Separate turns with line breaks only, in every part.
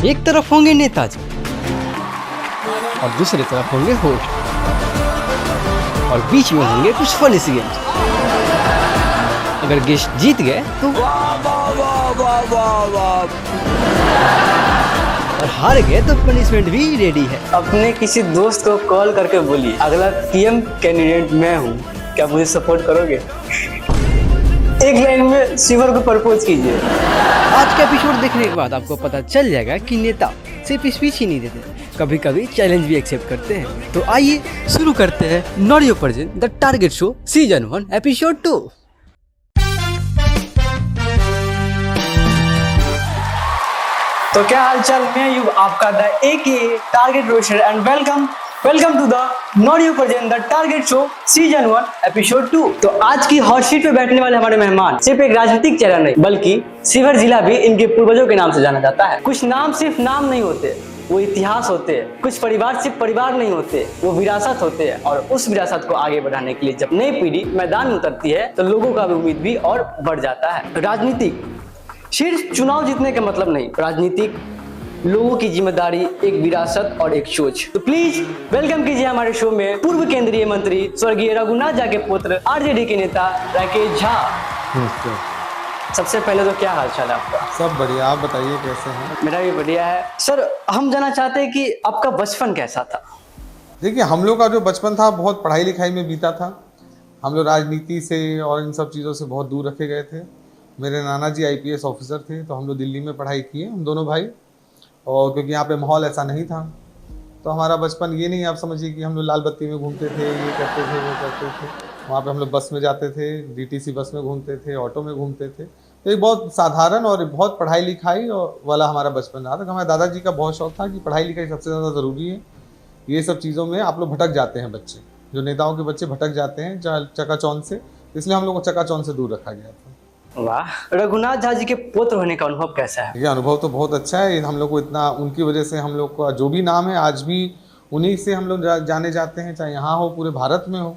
एक तरफ होंगे नेताजी और दूसरी तरफ होंगे होस्ट और बीच में होंगे कुछ फनी सी गेम्स। अगर गेस्ट जीत गए तो और हार गए तो पनिशमेंट भी रेडी है।
अपने किसी दोस्त को कॉल करके बोलिए अगला पीएम कैंडिडेट मैं हूँ, क्या मुझे सपोर्ट करोगे? एक लाइन में शिवर को प्रपोज कीजिए।
आज का एपिसोड देखने के बाद आपको पता चल जाएगा कि नेता सिर्फ स्पीच ही नहीं देते, कभी कभी चैलेंज भी एक्सेप्ट करते हैं। तो आइए शुरू करते हैं not your present the target show season 1 episode 2।
तो क्या हालचाल, मैं युग आपका the AK target roaster and welcome to the not your present the target show season 1 episode 2। तो आज की हॉट सीट पे बैठने वाले हमारे मेहमान सिर्फ एक राजनीतिक चेहरा नहीं बल्कि शिवर जिला भी इनके पूर्वजों के नाम से जाना जाता है। कुछ नाम सिर्फ नाम नहीं होते, वो इतिहास होते हैं। कुछ परिवार सिर्फ परिवार नहीं होते, वो विरासत होते हैं। और उस विरासत को आगे बढ़ाने के लिए जब नई पीढ़ी मैदान में उतरती है तो लोगों का उम्मीद भी और बढ़ जाता है। राजनीतिक सिर्फ चुनाव जीतने का मतलब नहीं, राजनीतिक लोगों की जिम्मेदारी, एक विरासत और एक सोच। तो प्लीज वेलकम कीजिए हमारे शो में पूर्व केंद्रीय मंत्री स्वर्गीय रघुनाथ झा के पुत्र आरजेडी के नेता राकेश झा। सबसे पहले तो क्या हाल चाल है आपका?
सब बढ़िया, आप बताइए कैसे हैं?
मेरा भी बढ़िया है। सर, हम जानना चाहते हैं कि आपका बचपन कैसा था?
देखिए, हम लोग का जो बचपन था बहुत पढ़ाई लिखाई में बीता था। हम लोग राजनीति से और इन सब चीज़ों से बहुत दूर रखे गए थे। मेरे नाना जी आईपीएस ऑफिसर थे, तो हम लोग दिल्ली में पढ़ाई किए, हम दोनों भाई। और क्योंकि यहाँ पे माहौल ऐसा नहीं था, तो हमारा बचपन ये नहीं, आप समझिए कि हम लोग लाल बत्ती में घूमते थे, ये करते थे, वो करते थे। वहाँ पे हम लोग बस में जाते थे, डीटीसी बस में घूमते थे, ऑटो में घूमते थे। तो एक बहुत साधारण और बहुत पढ़ाई लिखाई वाला हमारा बचपन रहा था। हमारे दादाजी का बहुत शौक था कि पढ़ाई लिखाई सबसे ज़्यादा ज़रूरी है। ये सब चीज़ों में आप लोग भटक जाते हैं, बच्चे जो नेताओं के बच्चे भटक जाते हैं चकाचौंध से, इसलिए हम लोग को चकाचौंध से दूर रखा गया था।
वाह, रघुनाथ झा जी के पुत्र होने का अनुभव कैसा है?
ये अनुभव तो बहुत अच्छा है। हम लोग को इतना, उनकी वजह से हम लोग का जो भी नाम है आज भी उन्हीं से हम लोग जाने जाते हैं, चाहे यहाँ हो, पूरे भारत में हो।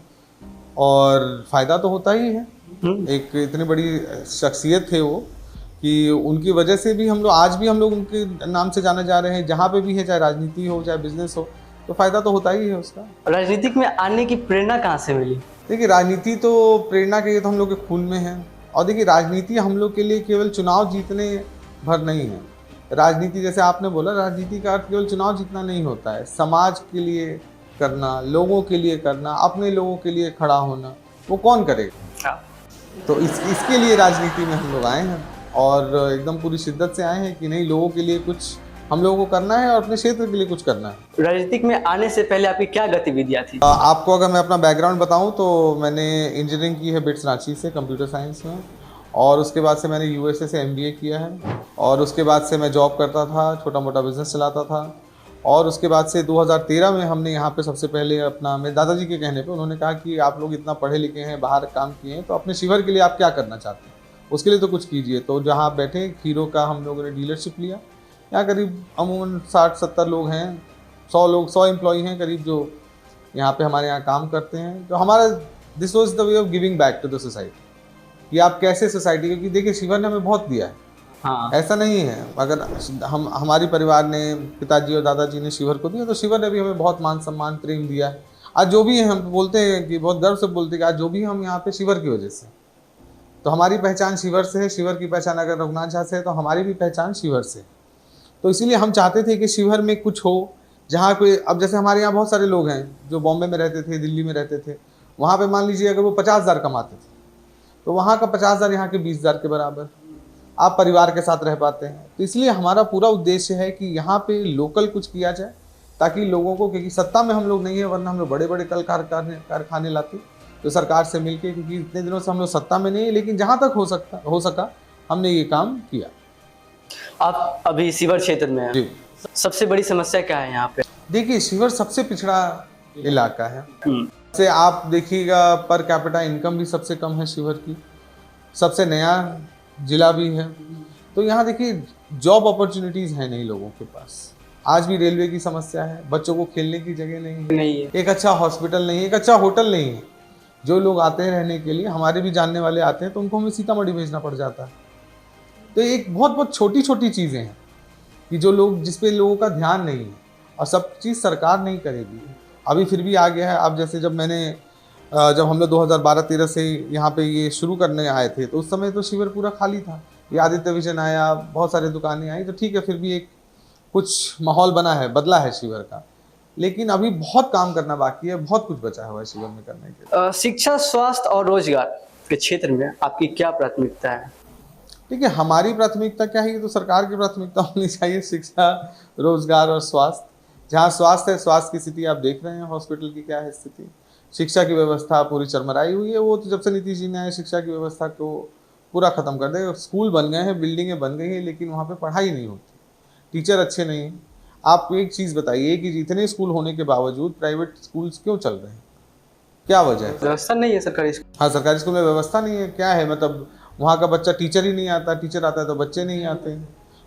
और फ़ायदा तो होता ही है। एक इतनी बड़ी शख्सियत थे वो कि उनकी वजह से भी हम लोग आज भी हम लोग उनके नाम से जाने जा रहे हैं। जहाँ पे भी है, चाहे राजनीति हो चाहे बिजनेस हो, तो फ़ायदा तो होता ही है उसका।
राजनीतिक में आने की प्रेरणा कहाँ से मिली?
देखिए, राजनीति तो प्रेरणा के लिए तो हम लोग के खून में है। और देखिए, राजनीति हम लोग के लिए केवल चुनाव जीतने भर नहीं है। राजनीति, जैसे आपने बोला, राजनीति का अर्थ केवल चुनाव जीतना नहीं होता है। समाज के लिए करना, लोगों के लिए करना, अपने लोगों के लिए खड़ा होना, वो कौन करेगा? तो इसके लिए राजनीति में हम लोग आए हैं और एकदम पूरी शिद्दत से आए हैं कि नहीं, लोगों के लिए कुछ हम लोगों को करना है और अपने क्षेत्र के लिए कुछ करना है।
राजनीतिक में आने से पहले आपकी क्या गतिविधियां थी?
आपको अगर मैं अपना बैकग्राउंड बताऊं तो मैंने इंजीनियरिंग की है बिट्स रांची से, कंप्यूटर साइंस में। और उसके बाद से मैंने यूएसए से एमबीए किया है। और उसके बाद से मैं जॉब करता था, छोटा मोटा बिजनेस चलाता था। और उसके बाद से 2013 में हमने यहाँ पे सबसे पहले अपना, मेरे दादाजी के कहने पे उन्होंने कहा कि आप लोग इतना पढ़े लिखे हैं, बाहर काम किए हैं, तो अपने शिवर के लिए आप क्या करना चाहते हैं, उसके लिए तो कुछ कीजिए। तो जहाँ आप बैठे, हीरो का हम लोगों ने डीलरशिप लिया। यहाँ करीब अमूमन 60-70 लोग हैं, 100 एम्प्लॉई हैं करीब, जो यहाँ पे हमारे यहाँ काम करते हैं। तो हमारा this was the way of giving back to the society, कि आप कैसे सोसाइटी, क्योंकि देखिए शिवर ने हमें बहुत दिया है।
हाँ,
ऐसा नहीं है, अगर हमारी परिवार ने, पिताजी और दादाजी ने शिवर को दिया, तो शिवर ने भी हमें बहुत मान सम्मान प्रेम दिया है। आज जो भी है, हम बोलते हैं कि बहुत गर्व से बोलते हैं कि आज जो भी हम यहाँ पे शिवर की वजह से, तो हमारी पहचान शिवर से है। शिवर की पहचान अगर रघुनाथ झा से है, तो हमारी भी पहचान शिवर से। तो इसीलिए हम चाहते थे कि शिवर में कुछ हो जहाँ कोई, अब जैसे हमारे यहाँ बहुत सारे लोग हैं जो बॉम्बे में रहते थे, दिल्ली में रहते थे। वहाँ पे मान लीजिए अगर वो 50,000 कमाते थे, तो वहाँ का 50,000 यहाँ के 20,000 के बराबर आप परिवार के साथ रह पाते हैं। तो इसलिए हमारा पूरा उद्देश्य है कि यहाँ पे लोकल कुछ किया जाए, ताकि लोगों को, क्योंकि सत्ता में हम लोग नहीं है, वरना हम लोग बड़े बड़े कल कारखाने लाते तो सरकार से मिलके, क्योंकि इतने दिनों से हम लोग सत्ता में नहीं है, लेकिन जहाँ तक हो सका हमने ये काम किया।
आप अभी शिवर क्षेत्र में हैं। सबसे बड़ी समस्या क्या है यहाँ पे?
देखिए, शिवर सबसे पिछड़ा इलाका है। से आप देखिएगा, पर कैपिटा इनकम भी सबसे कम है शिवर की, सबसे नया जिला भी है। तो यहाँ देखिए, जॉब अपॉर्चुनिटीज़ हैं नहीं लोगों के पास। आज भी रेलवे की समस्या है, बच्चों को खेलने की जगह नहीं है, एक अच्छा हॉस्पिटल नहीं है, एक अच्छा होटल नहीं है। जो लोग आते हैं रहने के लिए, हमारे भी जानने वाले आते हैं, तो उनको हमें सीतामढ़ी भेजना पड़ जाता है। तो एक बहुत बहुत छोटी छोटी चीज़ें हैं कि जो लोग जिस पे लोगों का ध्यान नहीं है, और सब चीज़ सरकार नहीं करेगी। अभी फिर भी आ गया है। अब जैसे जब हम लोग 2012-13 से यहाँ पे ये शुरू करने आए थे, तो उस समय तो शिविर पूरा खाली था। ये आदित्य विजन आया, बहुत सारी दुकानें आई, तो ठीक है, फिर भी एक कुछ माहौल बदला है शिविर का। लेकिन अभी बहुत काम करना बाकी है, बहुत कुछ बचा हुआ है शिविर में करने के लिए।
शिक्षा, स्वास्थ्य और रोजगार के क्षेत्र में आपकी क्या प्राथमिकता है?
ठीक है, हमारी प्राथमिकता क्या है, ये तो सरकार की प्राथमिकता होनी चाहिए। शिक्षा, रोजगार और स्वास्थ्य। जहाँ स्वास्थ्य है, स्वास्थ्य की स्थिति आप देख रहे हैं, हॉस्पिटल की क्या है स्थिति। शिक्षा की व्यवस्था पूरी चरमराई हुई है। वो तो जब से नीतीश जी ने आए, शिक्षा की व्यवस्था को पूरा खत्म कर दे। स्कूल बन गए हैं, बिल्डिंगें बन गई हैं, लेकिन वहाँ पे पढ़ाई नहीं होती, टीचर अच्छे नहीं हैं। आप एक चीज़ बताइए कि इतने स्कूल होने के बावजूद प्राइवेट स्कूल्स क्यों चल रहे हैं? क्या वजह है?
व्यवस्था नहीं है सरकारी स्कूल।
हाँ, सरकारी स्कूल में व्यवस्था नहीं है। क्या है मतलब, वहाँ का बच्चा टीचर ही नहीं आता, टीचर आता है तो बच्चे नहीं आते।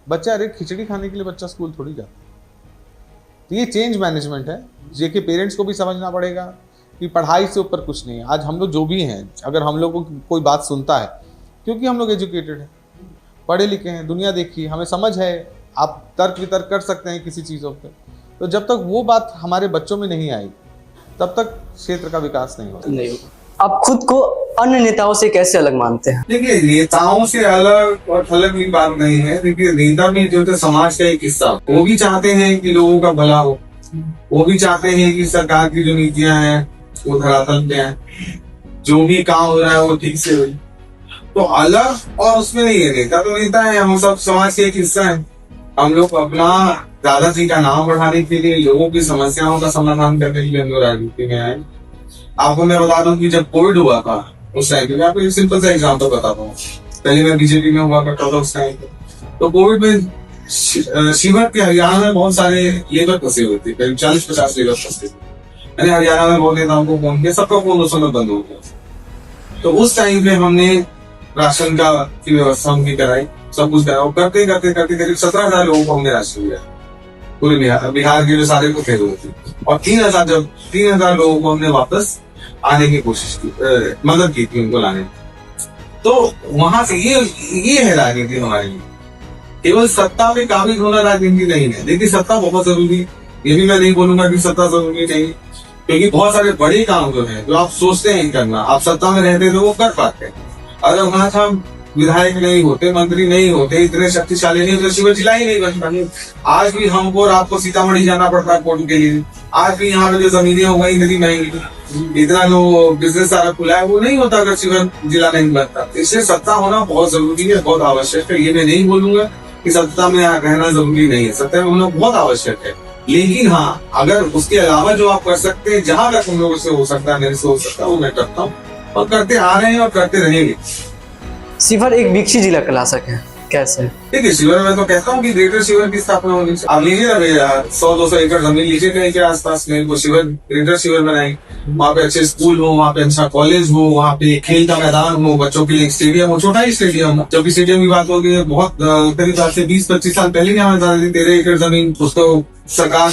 बच्चा अरे खिचड़ी खाने के लिए बच्चा स्कूल थोड़ी जाता है। तो ये चेंज मैनेजमेंट है, जो कि पेरेंट्स को भी समझना पड़ेगा कि पढ़ाई से ऊपर कुछ नहीं है। आज हम लोग जो भी हैं, अगर हम लोग को कोई बात सुनता है, क्योंकि हम लोग एजुकेटेड हैं, पढ़े लिखे हैं, दुनिया देखी, हमें समझ है, आप तर्क वितर्क कर सकते हैं किसी चीज़ों पे। तो जब तक वो बात हमारे बच्चों में नहीं आई, तब तक क्षेत्र का विकास नहीं होगा।
आप खुद को अन्य नेताओं से कैसे अलग मानते हैं?
देखिए, नेताओं से अलग और थलग की बात नहीं है। देखिए, नेता भी जो है समाज का एक हिस्सा, वो भी चाहते हैं कि लोगों का भला हो, वो भी चाहते हैं कि सरकार की जो नीतियां हैं वो धरातल पे हैं, जो भी काम हो रहा है वो ठीक से हो। तो अलग और उसमें नहीं है, नेता तो नेता है, हम सब समाज के एक हिस्सा है। हम लोग अपना दादाजी का नाम बढ़ाने के लिए, लोगों की समस्याओं का समाधान करने के लिए हम लोग राजनीति में आए। आपको मैं बता दूं कि जब कोविड हुआ था उस टाइम पे, मैं आपको एक सिंपल सा एग्जाम्पल बताता हूँ। पहले मैं बीजेपी में हुआ करता था उस टाइम पे, तो कोविड में शिवर के हरियाणा में बहुत सारे लेबर फंसे हुए थे, करीब 40-50 लेबर फंसे थे। मैंने हरियाणा में बहुत नेताओं को फोन किया, सबका फोन उस समय बंद हो गया। तो उस टाइम पे हमने राशन की व्यवस्था उनकी कराई, सब कुछ कराया। करते करते करते करीब 17,000 लोगों को हमने राशन दिया, पूरे बिहार के जो सारे को थे। और 3,000 लोगों को हमने वापस आने की कोशिश की, मदद की थी उनको लाने की। तो वहां से ये है राजनीति हमारे लिए। केवल सत्ता पे काबिज होना राजनीति नहीं है। देखिए, सत्ता बहुत जरूरी, ये भी मैं नहीं बोलूंगा कि सत्ता जरूरी नहीं, क्योंकि बहुत सारे बड़े काम जो है, जो आप सोचते हैं करना, आप सत्ता में रहते तो वो कर पाते हैं। अगर वहां से हम विधायक नहीं होते, मंत्री नहीं होते, इतने शक्तिशाली नहीं होते, शिविर जिला ही नहीं बनता। आज भी हमको रात को सीतामढ़ी जाना पड़ता है कोर्ट के लिए। आज भी यहाँ पे जो जमीनें हो गई इतनी महंगी, इतना जो बिजनेस सारा खुला है, वो नहीं होता अगर शिविर जिला नहीं बनता। इसलिए सत्ता होना बहुत जरूरी है, बहुत आवश्यक है। ये मैं नहीं बोलूंगा कि सत्ता में रहना जरूरी नहीं है, सत्ता में होना बहुत आवश्यक है। लेकिन हाँ, अगर उसके अलावा जो आप कर सकते हैं, जहां तक हम लोगों से हो सकता है, मेरे से हो सकता है, वो मैं करता हूँ और करते आ रहे हैं और करते रहेंगे।
शिवर एक विकसित जिला कहला है, कैसे?
देखिए, शिवर में तो कहता हूँ कि ग्रेटर शिवर की स्थापना होनी चाहिए। आप लीजिए ना भैया, 100-200 एकड़ जमीन लीजिए कहीं के आसपास में, वो शिवर, ग्रेटर शिवर बनाए। वहाँ पे अच्छे स्कूल हो, वहाँ पे अच्छा कॉलेज हो, वहाँ पे खेल का मैदान हो, बच्चों के लिए स्टेडियम हो, छोटा ही स्टेडियम हो। जब स्टेडियम की बात होगी, बहुत करीब आज से 20-25 साल पहले की हमारे दादाजी 13 एकड़ जमीन उसको सरकार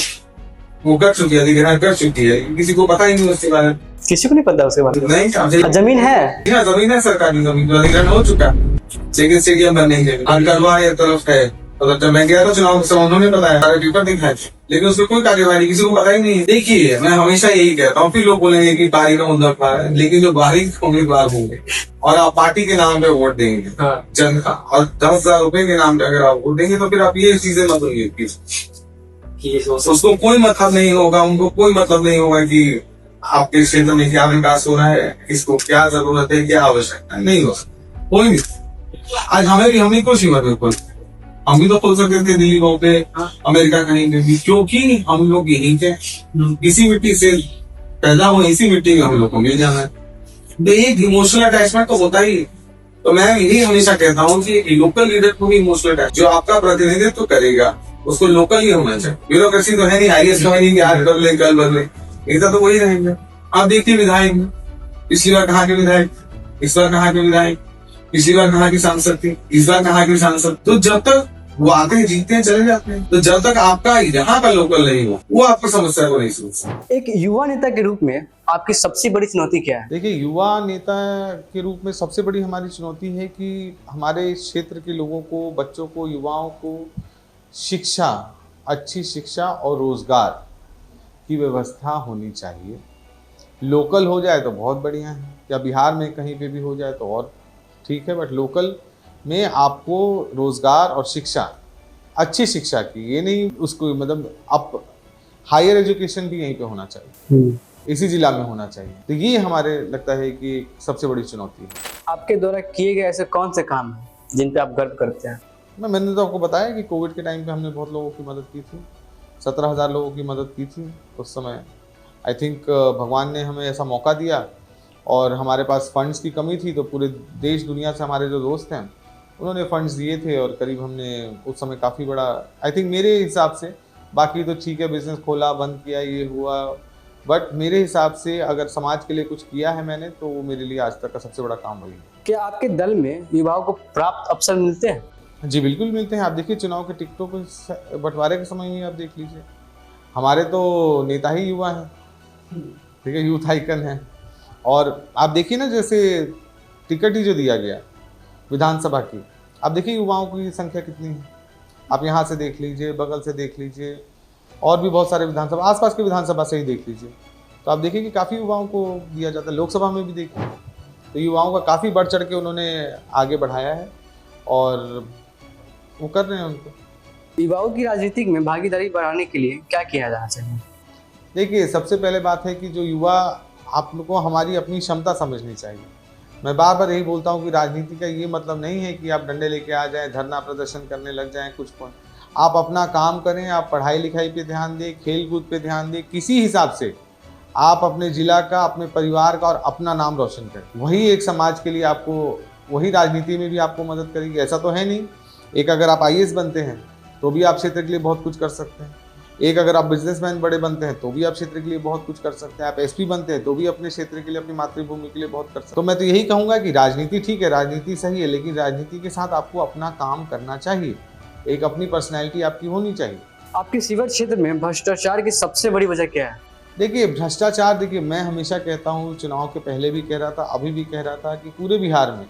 वो कर चुकी है, अधिग्रहण कर चुकी है। किसी को पता ही नहीं उसके बारे में,
किसी को नहीं पता उसके बारे में।
नहीं,
जमीन है,
जमीन है, सरकारी जमीन जो अधिग्रहण हो चुका है। लेकिन स्टेडियम बनने की करवा ये तरफ है। तो जब मैं गया था चुनाव के समय, उन्होंने बताया, सारे पेपर दिखाए, लेकिन उसमें कोई कार्यवाही किसी को पता ही नहीं है। देखिए, मैं हमेशा यही कहता हूँ, फिर लोग बोलेंगे कि बाहरी का मुद्दा है, लेकिन जो बाहरी उम्मीदवार होंगे और आप पार्टी के नाम पे वोट देंगे जनता, और 10,000 रुपए के नाम पे अगर आप वोट देंगे, तो फिर आप ये चीजें मत होंगी। उसको कोई मतलब नहीं होगा, उनको कोई मतलब नहीं होगा कि आपके क्षेत्र में क्या विकास हो रहा है, इसको क्या जरूरत है, क्या आवश्यकता है, नहीं होगा कोई नहीं। आज हमें कुछ ही बिल्कुल, हम भी तो खोल सकते थे दिल्ली गाँव पे, अमेरिका कहीं पे भी, क्योंकि हम लोग यहीं के, इसी मिट्टी से पैदा हुए, इसी मिट्टी में हम लोग को मिल जाना है। तो एक इमोशनल अटैचमेंट तो होता ही। तो मैं यही हमेशा कहता हूँ कि लोकल लीडर को भी इमोशनल अटैच, जो आपका प्रतिनिधित्व करेगा उसको लोकल ही होना चाहिए। ब्यूरोक्रेसी तो है नहीं, IAS तो है नहीं कि आज बदले कल बदले, नेता तो वही रहेंगे। आप देखिए विधायक, पिछली बार कहाँ के विधायक, इस बार कहाँ के विधायक, पिछली बार कहाँ की सांसद थी, इस बार कहाँ की सांसद। तो जब तक वो आते हैं, जीतते हैं, चले जाते हैं, तो जब तक आपका यहाँ का लोकल नहीं हो, वो आपकी समस्या को नहीं सोचता।
एक युवा नेता के रूप में आपकी सबसे बड़ी चुनौती क्या है?
देखिए, युवा नेता के रूप में सबसे बड़ी हमारी चुनौती है कि हमारे क्षेत्र के लोगों को, बच्चों को, युवाओं को शिक्षा, अच्छी शिक्षा और रोज़गार की व्यवस्था होनी चाहिए। लोकल हो जाए तो बहुत बढ़िया है, या बिहार में कहीं पे भी हो जाए तो और ठीक है, बट लोकल में आपको रोज़गार और शिक्षा, अच्छी शिक्षा की, ये नहीं उसको मतलब आप हायर एजुकेशन भी यहीं पे होना चाहिए, इसी जिला में होना चाहिए। तो ये हमारे लगता है कि सबसे बड़ी चुनौती है।
आपके द्वारा किए गए ऐसे कौन से काम हैं जिन पे आप गर्व करते हैं?
मैंने तो आपको बताया कि कोविड के टाइम पे हमने बहुत लोगों की मदद की थी, 17,000 लोगों की मदद की थी उस समय। आई थिंक भगवान ने हमें ऐसा मौका दिया, और हमारे पास फंड्स की कमी थी, तो पूरे देश दुनिया से हमारे जो दोस्त हैं उन्होंने फंड्स दिए थे, और करीब हमने उस समय काफ़ी बड़ा, आई थिंक मेरे हिसाब से, बाकी तो ठीक है बिजनेस खोला बंद किया ये हुआ, बट मेरे हिसाब से अगर समाज के लिए कुछ किया है मैंने, तो वो मेरे लिए आज तक का सबसे बड़ा काम वही है।
क्या आपके दल में युवाओं को प्राप्त अवसर मिलते हैं?
जी बिल्कुल मिलते हैं। आप देखिए चुनाव के टिकटों के बंटवारे के समय में आप देख लीजिए, हमारे तो नेता ही युवा हैं, ठीक है, यूथ आइकन है। और आप देखिए ना, जैसे टिकट ही जो दिया गया विधानसभा की, आप देखिए युवाओं की संख्या कितनी है। आप यहाँ से देख लीजिए, बगल से देख लीजिए, और भी बहुत सारे विधानसभा, आसपास के विधानसभा से ही देख लीजिए, तो आप देखिए कि काफ़ी युवाओं को दिया जाता है। लोकसभा में भी देखिए तो युवाओं का काफ़ी बढ़ चढ़ के उन्होंने आगे बढ़ाया है, और वो कर रहे हैं उनको।
युवाओं की राजनीति में भागीदारी बढ़ाने के लिए क्या किया जाना चाहिए?
देखिए सबसे पहले बात है कि जो युवा, आप लोग को हमारी अपनी क्षमता समझनी चाहिए। मैं बार बार यही बोलता हूँ कि राजनीति का ये मतलब नहीं है कि आप डंडे लेके आ जाएं, धरना प्रदर्शन करने लग जाएं, कुछ आप अपना काम करें, आप पढ़ाई लिखाई पे ध्यान दें, खेल कूद पे ध्यान दें, किसी हिसाब से आप अपने जिला का, अपने परिवार का और अपना नाम रोशन करें। वही एक समाज के लिए आपको, वही राजनीति में भी आपको मदद करेगी। ऐसा तो है नहीं, एक अगर आप IAS बनते हैं तो भी आप क्षेत्र के लिए बहुत कुछ कर सकते हैं, एक अगर आप बिजनेसमैन बड़े बनते हैं तो भी आप क्षेत्र के लिए बहुत कुछ कर सकते हैं, आप SP बनते हैं तो भी अपने क्षेत्र के लिए, अपनी मातृभूमि के लिए बहुत कर सकते हैं। तो मैं तो यही कहूँगा कि राजनीति ठीक है, राजनीति सही है, लेकिन राजनीति के साथ आपको अपना काम करना चाहिए, एक अपनी पर्सनैलिटी आपकी होनी चाहिए।
आपके शिवर क्षेत्र में भ्रष्टाचार की सबसे बड़ी वजह क्या है?
देखिए भ्रष्टाचार, देखिए मैं हमेशा कहता हूँ, चुनाव के पहले भी कह रहा था, अभी भी कह रहा था, कि पूरे बिहार में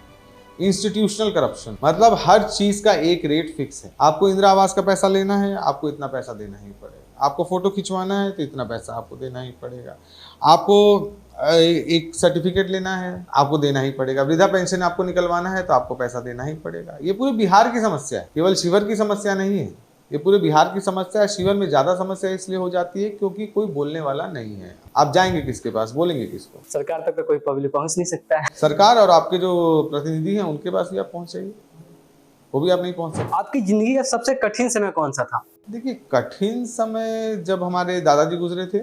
इंस्टीट्यूशनल करप्शन, मतलब हर चीज का एक रेट फिक्स है। आपको इंदिरा आवास का पैसा लेना है, आपको इतना पैसा देना ही पड़ेगा, आपको फोटो खिंचवाना है तो इतना पैसा आपको देना ही पड़ेगा, आपको एक सर्टिफिकेट लेना है आपको देना ही पड़ेगा, वृद्धा पेंशन आपको निकलवाना है तो आपको पैसा देना ही पड़ेगा। ये पूरे बिहार की समस्या है, केवल शिवर की समस्या नहीं है, ये पूरे बिहार की समस्या है। शिवर में ज़्यादा समस्या इसलिए हो जाती है क्योंकि कोई बोलने वाला नहीं है। आप जाएंगे किसके पास, बोलेंगे किसको?
सरकार तक तो कोई पब्लिक पहुंच नहीं सकता है।
सरकार और आपके जो प्रतिनिधि हैं उनके पास भी आप पहुँच जाइए, वो भी आप नहीं पहुँच सकते।
आपकी जिंदगी का सबसे कठिन समय कौन सा था?
देखिए कठिन समय जब हमारे दादाजी गुजरे थे,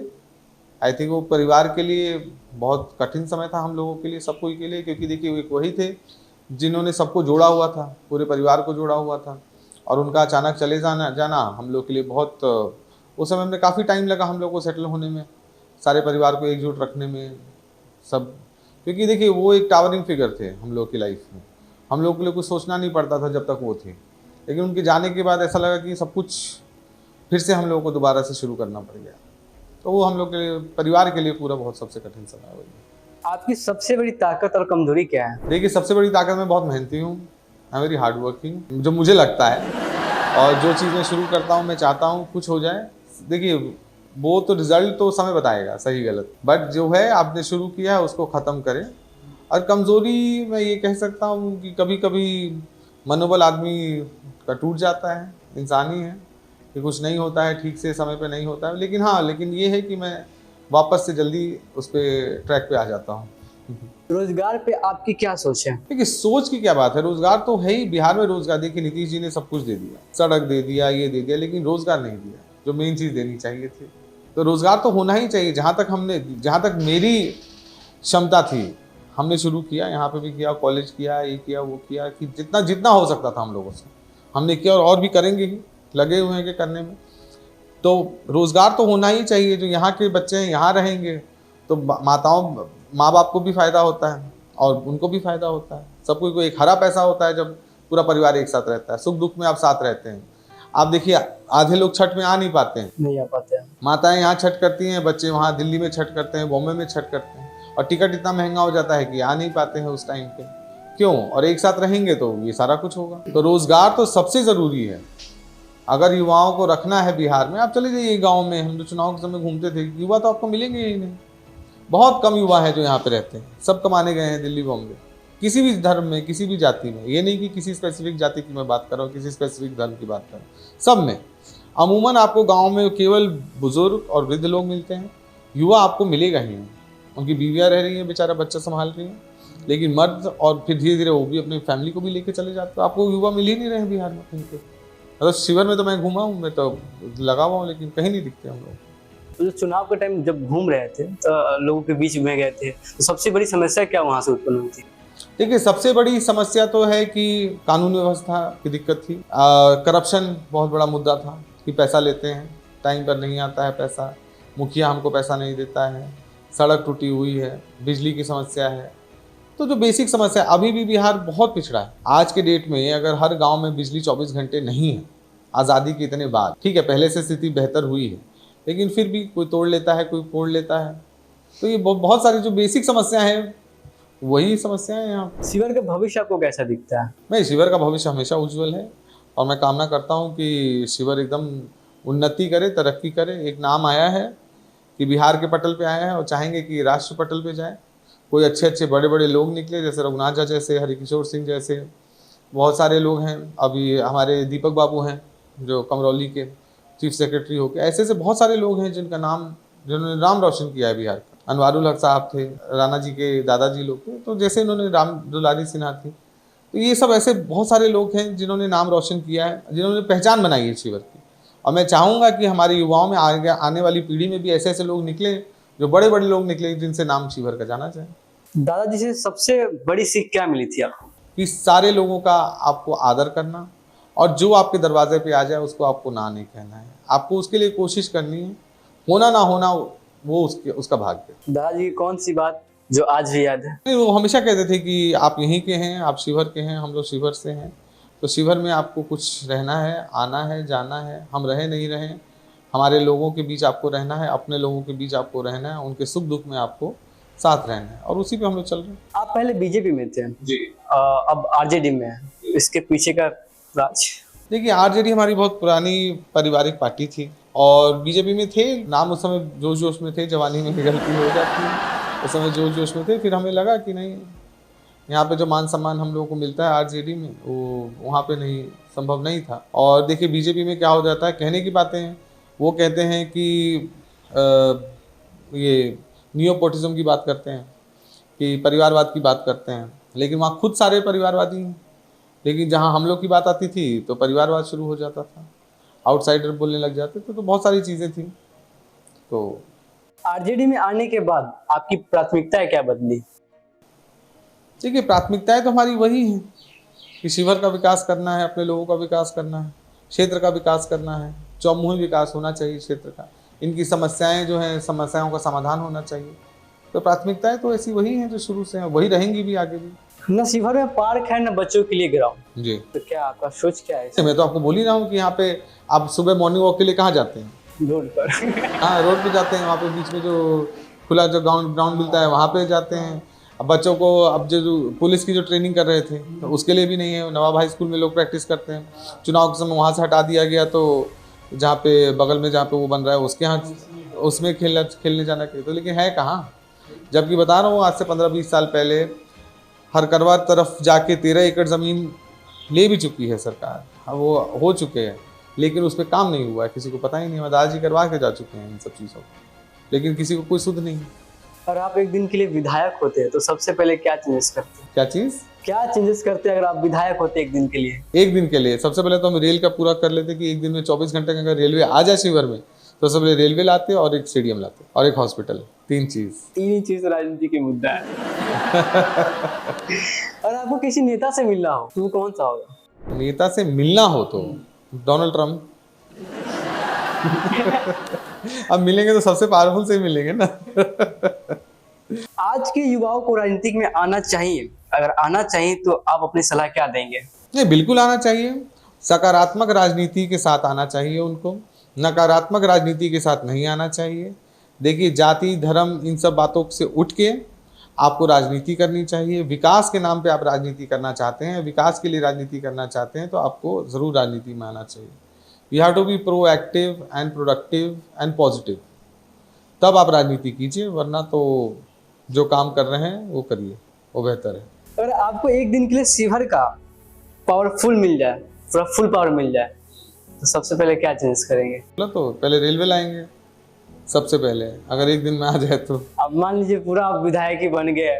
आई थिंक वो परिवार के लिए बहुत कठिन समय था, हम लोगों के लिए, सब कोई के लिए, क्योंकि देखिए एक वही थे जिन्होंने सबको जोड़ा हुआ था, पूरे परिवार को जोड़ा हुआ था, और उनका अचानक चले जाना हम लोग के लिए बहुत, उस समय में काफ़ी टाइम लगा हम लोग को सेटल होने में, सारे परिवार को एकजुट रखने में सब, क्योंकि देखिए वो एक टावरिंग फिगर थे हम लोग की लाइफ में, हम लोग के लिए कुछ सोचना नहीं पड़ता था जब तक वो थे, लेकिन उनके जाने के बाद ऐसा लगा कि सब कुछ फिर से हम लोगों को दोबारा से शुरू करना पड़ गया। तो वो हम लोग के लिए, परिवार के लिए पूरा बहुत सबसे कठिन समय हुआ।
आपकी सबसे बड़ी ताकत और कमजोरी क्या है?
देखिए सबसे बड़ी ताकत, मैं बहुत मेहनती हूँ, I am very hard working, जो मुझे लगता है, और जो चीज़ मैं शुरू करता हूँ मैं चाहता हूँ कुछ हो जाए। देखिए वो तो रिजल्ट तो समय बताएगा सही गलत, बट जो है आपने शुरू किया है उसको ख़त्म करें। और कमज़ोरी मैं ये कह सकता हूँ कि कभी कभी मनोबल आदमी का टूट जाता है, इंसानी है कि कुछ नहीं होता है ठीक से, समय पे नहीं होता है, लेकिन हाँ, लेकिन ये है कि मैं वापस से जल्दी उस पर ट्रैक पे आ जाता हूँ।
रोजगार पे आपकी क्या सोच है?
देखिए सोच की क्या बात है, रोजगार तो है ही बिहार में। रोजगार देखिए नीतीश जी ने सब कुछ दे दिया, सड़क दे दिया, ये दे दिया, लेकिन रोजगार नहीं दिया, जो मेन चीज़ देनी चाहिए थी। तो रोजगार तो होना ही चाहिए। जहाँ तक मेरी क्षमता थी हमने शुरू किया, यहाँ पे भी किया, कॉलेज किया, ये किया, वो किया, कि जितना हो सकता था हम लोगों से हमने किया, और भी करेंगे ही, लगे हुए हैं कि करने में। तो रोजगार तो होना ही चाहिए। जो यहाँ के बच्चे हैं यहाँ रहेंगे तो माँ बाप को भी फ़ायदा होता है और उनको भी फ़ायदा होता है, सबको को एक हरा पैसा होता है जब पूरा परिवार एक साथ रहता है, सुख दुख में आप साथ रहते हैं। आप देखिए आधे लोग छठ में आ नहीं पाते हैं,
नहीं आ पाते हैं।
माताएं यहाँ छठ करती हैं, बच्चे वहाँ दिल्ली में छठ करते हैं, बॉम्बे में छठ करते हैं, और टिकट इतना महंगा हो जाता है कि आ नहीं पाते हैं उस टाइम पे। क्यों? और एक साथ रहेंगे तो ये सारा कुछ होगा। तो रोज़गार तो सबसे ज़रूरी है, अगर युवाओं को रखना है बिहार में, आप चले जाइए गांव में, हम जो चुनाव के समय घूमते थे, युवा तो आपको मिलेंगे ही नहीं। बहुत कम युवा है जो यहाँ पे रहते हैं, सब कमाने गए हैं दिल्ली बॉम्बे, किसी भी धर्म में, किसी भी जाति में। ये नहीं कि किसी स्पेसिफिक जाति की मैं बात कर रहा हूँ, किसी स्पेसिफिक धर्म की बात कर रहा हूँ, सब में। अमूमन आपको गांव में केवल बुजुर्ग और वृद्ध लोग मिलते हैं, युवा आपको मिलेगा ही नहीं। उनकी बीवियाँ रह रही हैं, बेचारा बच्चा संभाल रही हैं, लेकिन मर्द और फिर धीरे धीरे वो भी अपनी फैमिली को भी लेके चले जाते हैं। तो आपको युवा मिल ही नहीं रहे बिहार में कहीं पे। मतलब शिविर में तो मैं घूमा हूँ, मैं तो लगा हुआ हूँ, लेकिन कहीं नहीं दिखते हम लोग।
तो जो चुनाव के टाइम जब घूम रहे थे तो लोगों के बीच में गए थे, तो सबसे बड़ी समस्या क्या वहाँ से उत्पन्न हुई थी?
देखिए, सबसे बड़ी समस्या तो है कि कानून व्यवस्था की दिक्कत थी। करप्शन बहुत बड़ा मुद्दा था कि पैसा लेते हैं, टाइम पर नहीं आता है पैसा, मुखिया हमको पैसा नहीं देता है, सड़क टूटी हुई है, बिजली की समस्या है। तो जो बेसिक समस्या, अभी भी बिहार बहुत पिछड़ा है। आज के डेट में अगर हर गांव में बिजली 24 घंटे नहीं है, आज़ादी के इतने बाद, ठीक है पहले से स्थिति बेहतर हुई है, लेकिन फिर भी कोई तोड़ लेता है, कोई फोड़ लेता है। तो ये बहुत सारी जो बेसिक समस्या हैं, वही समस्याएं हैं यहाँ।
शिविर का भविष्य आपको कैसा दिखता है?
नहीं, शिविर का भविष्य हमेशा उज्जवल है और मैं कामना करता हूँ कि शिविर एकदम उन्नति करे, तरक्की करे। एक नाम आया है कि बिहार के पटल पे आया है और चाहेंगे कि राष्ट्र पटल पे जाए। कोई अच्छे अच्छे बड़े बड़े लोग निकले, जैसे रघुनाथ झा जैसे, हरिकिशोर सिंह जैसे, बहुत सारे लोग हैं। अभी हमारे दीपक बाबू हैं जो कमरौली के चीफ सेक्रेटरी होके, ऐसे से बहुत सारे लोग हैं जिनका नाम, जिन्होंने नाम रोशन किया है बिहार का। अनवारुल हक साहब थे, राणा जी के दादाजी लोग थे, तो जैसे इन्होंने राम दुलारी सिन्हा थी, तो ये सब ऐसे बहुत सारे लोग हैं जिन्होंने नाम रोशन किया है, जिन्होंने पहचान बनाई है शिविर की। और मैं चाहूँगा कि हमारे युवाओं में आने वाली पीढ़ी में भी ऐसे ऐसे लोग निकले, जो बड़े बड़े लोग निकले, जिनसे नाम शिविर का जाना चाहिए।
दादाजी से सबसे बड़ी सीख क्या मिली थी आपको?
कि सारे लोगों का आपको आदर करना, और जो आपके दरवाजे पे आ जाए उसको आपको ना नहीं कहना है। आपको उसके लिए कोशिश करनी है, होना ना होना वो उसका भाग्य।
दादाजी की कौन सी बात जो आज भी याद है?
नहीं, वो हमेशा कहते थे कि आप यहीं के हैं, आप शिविर के हैं, हम लोग शिविर से हैं, तो शिविर में आपको कुछ रहना है, आना है, जाना है। हम रहे नहीं रहे, हमारे लोगों के बीच आपको रहना है, अपने लोगों के बीच आपको रहना है, उनके सुख दुख में आपको साथ रहना है, और उसी पे हम लोग चल रहे हैं।
आप पहले बीजेपी में थे
जी,
अब आरजेडी में है, इसके पीछे का राज?
देखिए, आरजेडी हमारी बहुत पुरानी पारिवारिक पार्टी थी और बीजेपी में थे। नाम उस समय जोश जोश में थे, जवानी में गलती हो जाती है, उस समय जोश जोश में थे। फिर हमें लगा कि नहीं, यहाँ पे जो मान सम्मान हम लोगों को मिलता है आरजेडी में, वो वहाँ पे नहीं, संभव नहीं था। और देखिए बीजेपी में क्या हो जाता है, कहने की बातें हैं, वो कहते हैं कि ये नियोपोटिज्म की बात करते हैं, कि परिवारवाद की बात करते हैं, लेकिन वहाँ खुद सारे परिवारवादी हैं। लेकिन जहाँ हम लोग की बात आती थी तो परिवारवाद शुरू हो जाता था, आउटसाइडर बोलने लग जाते थे, तो बहुत सारी चीज़ें थी। तो
आरजेडी में आने के बाद आपकी प्राथमिकताएं क्या बदली?
देखिए, प्राथमिकताएं तो हमारी वही हैं कि शिविर का विकास करना है, अपने लोगों का विकास करना है, क्षेत्र का विकास करना है, चौमुखी विकास होना चाहिए क्षेत्र का। इनकी समस्याएं जो हैं, समस्याओं का समाधान होना चाहिए। तो प्राथमिकताएं तो ऐसी वही हैं जो शुरू से हैं, वही रहेंगी भी आगे भी।
न शिविर में पार्क है, न बच्चों के लिए ग्राउंड।
जी,
तो क्या आपका सोच क्या है?
मैं तो आपको बोल ही रहा हूँ कि यहाँ पे आप सुबह मॉर्निंग वॉक के लिए कहाँ जाते हैं?
रोड पर।
हाँ, रोड पे जाते हैं, वहाँ पे बीच में जो खुला जो ग्राउंड मिलता है वहाँ पे जाते हैं। अब बच्चों को, अब जो पुलिस की जो ट्रेनिंग कर रहे थे तो उसके लिए भी नहीं है। नवाब हाई स्कूल में लोग प्रैक्टिस करते हैं, चुनाव के समय वहाँ से हटा दिया गया, तो जहाँ पे बगल में जहाँ पे वो बन रहा है उसके यहाँ, उसमें खेलने जाना चाहिए। तो लेकिन है कहाँ, जबकि बता रहा हूँ आज से 15-20 साल पहले हरकरवा तरफ जाके 13 एकड़ ज़मीन ले भी चुकी है सरकार, अब वो हो चुके हैं, लेकिन उस पर काम नहीं हुआ है, किसी को पता ही नहीं। दादाजी करवा के जा चुके हैं इन सब चीज़ों को, लेकिन किसी को कोई सुध नहीं।
और आप एक दिन के लिए विधायक होते हैं तो सबसे पहले क्या चेंजेस करते हैं?
क्या चीज़
करते हैं अगर आप विधायक होते एक दिन के लिए?
एक दिन के लिए सबसे पहले तो हम रेल का पूरा कर लेते कि एक दिन में 24 घंटे का अगर रेलवे आ जाए शिविर में, तो सबसे पहले रेलवे लाते और एक स्टेडियम लाते और एक हॉस्पिटल। तीन ही चीज़
राजनीति के मुद्दा है। और आपको किसी नेता से मिलना हो तो वो कौन सा होगा?
नेता से मिलना हो तो डोनाल्ड ट्रम्प। अब मिलेंगे तो सबसे पावरफुल से ही मिलेंगे ना।
आज के युवाओं को राजनीति में आना चाहिए, अगर आना चाहिए तो आप अपनी सलाह क्या देंगे?
नहीं, बिल्कुल आना चाहिए। सकारात्मक राजनीति के साथ आना चाहिए उनको, नकारात्मक राजनीति के साथ नहीं आना चाहिए। देखिए, जाति धर्म इन सब बातों से उठ के आपको राजनीति करनी चाहिए। विकास के नाम पे आप राजनीति करना चाहते हैं, विकास के लिए राजनीति करना चाहते हैं, तो आपको ज़रूर राजनीति में आना चाहिए। You have to be proactive and productive and positive, तब आप राजनीति कीजिए, वरना तो जो काम कर रहे हैं वो करिए, वो बेहतर है।
अगर आपको एक दिन के लिए शिवहर का पावरफुल मिल जाए, पूरा फुल पावर मिल जाए, तो सबसे पहले क्या चेंज करेंगे?
तो पहले रेलवे लाएंगे सबसे पहले, अगर एक दिन में आ जाए तो।
अब मान लीजिए पूरा आप विधायक ही बन गए,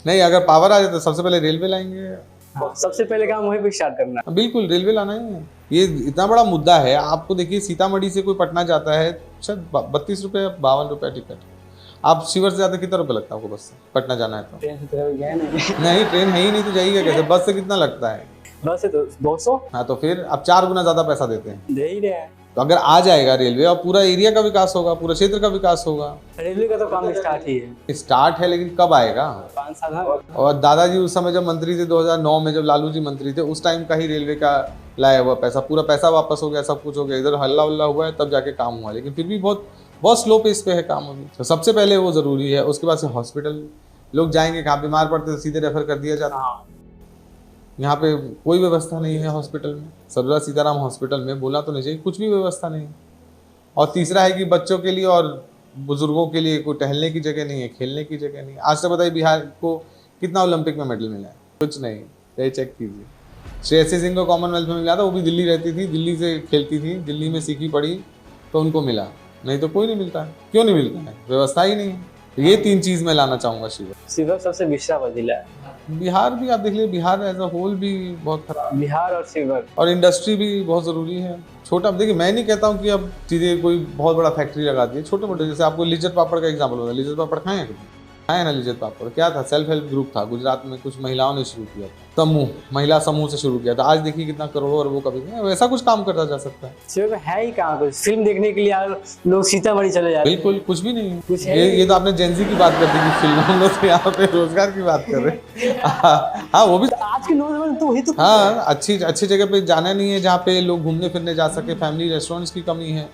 नहीं, अगर पावर आ जाए तो सबसे पहले रेलवे लाएंगे।
सबसे पहले काम वहीं पे स्टार्ट करना है।
बिल्कुल, रेलवे लाना ही है। ये इतना बड़ा मुद्दा है। आपको देखिए, सीतामढ़ी से कोई पटना जाता है, शायद 32 रुपये 52 रुपये टिकट। आप शिवर से जाते कितना रुपये लगता है आपको बस से पटना जाना है तो?
ट्रेन से तो गया नहीं।
नहीं, ट्रेन है ही नहीं तो जाइएगा कैसे? बस से कितना लगता है?
बस से तो 200।
हाँ, तो फिर आप 4 गुना ज्यादा पैसा देते हैं।
दे ही रहे हैं।
तो अगर आ जाएगा रेलवे, और पूरा एरिया का विकास होगा, पूरा क्षेत्र का विकास होगा।
रेलवे का तो काम स्टार्ट ही है।
स्टार्ट है, लेकिन कब आएगा?
5 साल है।
और दादाजी उस समय जब मंत्री थे 2009 में, जब लालू जी मंत्री थे, उस टाइम का ही रेलवे का लाया हुआ पैसा, पूरा पैसा वापस हो गया, सब कुछ हो गया, इधर हल्ला उल्ला हुआ है तब जाके काम हुआ, लेकिन फिर भी बहुत बहुत स्लो पेस पे है काम अभी। तो सबसे पहले वो जरूरी है। उसके बाद से हॉस्पिटल, लोग जाएंगे कहाँ, बीमार पड़ते तो सीधे रेफर कर दिया जाता है। यहाँ पे कोई व्यवस्था नहीं है हॉस्पिटल में। सर्वदा सीताराम हॉस्पिटल में बोलना तो नहीं चाहिए, कुछ भी व्यवस्था नहीं है। और तीसरा है कि बच्चों के लिए और बुजुर्गों के लिए कोई टहलने की जगह नहीं है, खेलने की जगह नहीं है। आज तक बताइए बिहार को कितना ओलंपिक में मेडल मिला है? कुछ नहीं, ये चेक कीजिए। श्रेयसी सिंह को कॉमनवेल्थ में मिला था, वो भी दिल्ली रहती थी, दिल्ली से खेलती थी, दिल्ली में सीखी पढ़ी तो उनको मिला, नहीं तो कोई नहीं मिलता है। क्यों नहीं मिलता है? व्यवस्था ही नहीं है। तो ये 3 चीज़ मैं लाना चाहूँगा शिवर।
शिवर सबसे पिछड़ा हुआ जिला है।
बिहार भी आप देख लीजिए, बिहार एज अ होल भी बहुत खराब,
बिहार और शिवर।
और इंडस्ट्री भी बहुत ज़रूरी है। छोटा, देखिए मैं नहीं कहता हूँ कि अब चीज़ें कोई बहुत बड़ा फैक्ट्री लगा दी है, छोटे मोटे, जैसे आपको लिज्जत पापड़ का एग्जाम्पल होता है। लिज्जत पापड़ खाए हैं कभी? खाए ना लिज्जत पापड़? क्या था? सेल्फ हेल्प ग्रुप था, गुजरात में कुछ महिलाओं ने शुरू किया था, समूह, महिला समूह से शुरू किया था। आज देखिए कितना करोड़ों अरबों का बिजनेस है। वैसा कुछ काम करता जा सकता है।
शिवर में है ही कहाँ कुछ? फिल्म देखने के लिए लोग सीतामढ़ी चले जाते हैं।
बिल्कुल कुछ भी नहीं
कुछ
है।
है
ये तो आपने जेंजी की बात कर दी कि फिल्म, हम लोग तो यहाँ पे रोजगार की बात कर रहे हैं। हाँ, वो भी।
आज के नौजवान तो वही तो।
हाँ, अच्छी अच्छी जगह पे जाना नहीं है, जहाँ पे लोग घूमने फिरने जा सके। फैमिली रेस्टोरेंट्स की कमी है,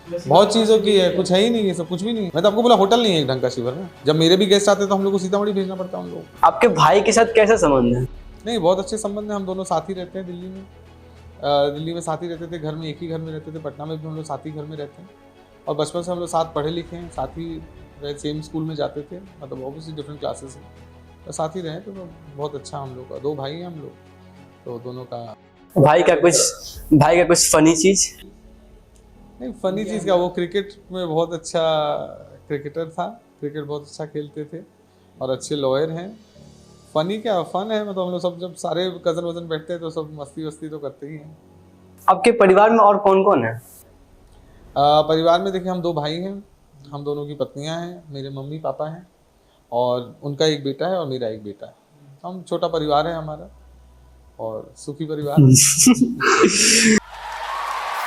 बहुत चीज़ों की है, कुछ है ही नहीं, ये सब कुछ भी नहीं है। मैं तो आपको बोला, होटल नहीं है एक ढंग का शिवर में। जब मेरे भी गेस्ट आते हैं तो हम लोग को सीतामढ़ी भेजना पड़ता है उन लोग।
आपके भाई के साथ कैसा संबंध है?
नहीं, बहुत अच्छे संबंध हैं। हम दोनों साथ ही रहते हैं दिल्ली में। दिल्ली में साथ ही रहते थे, घर में एक ही घर में रहते थे। पटना में भी हम लोग साथ ही घर में रहते हैं, और बचपन से हम लोग साथ पढ़े लिखे हैं, साथ ही सेम स्कूल में जाते थे। मतलब ऑब्वियसली डिफरेंट क्लासेस हैं, तो साथ ही रहे। तो बहुत अच्छा हम लोग का, 2 भाई हैं हम लोग, तो दोनों का।
भाई का कुछ फनी चीज?
नहीं, फनी चीज़ क्या, वो क्रिकेट में बहुत अच्छा क्रिकेटर था, क्रिकेट बहुत अच्छा खेलते थे, और अच्छे लॉयर हैं। फनी क्या, फन है। मतलब हम लोग सब जब सारे कज़न वजन बैठते हैं तो सब मस्ती वस्ती तो करते ही हैं।
आपके परिवार में और कौन कौन है?
परिवार में देखिए, हम 2 भाई हैं, हम दोनों की पत्नियां हैं, मेरे मम्मी पापा हैं, और उनका एक बेटा है और मेरा एक बेटा है। हम छोटा परिवार है हमारा, और सुखी परिवार।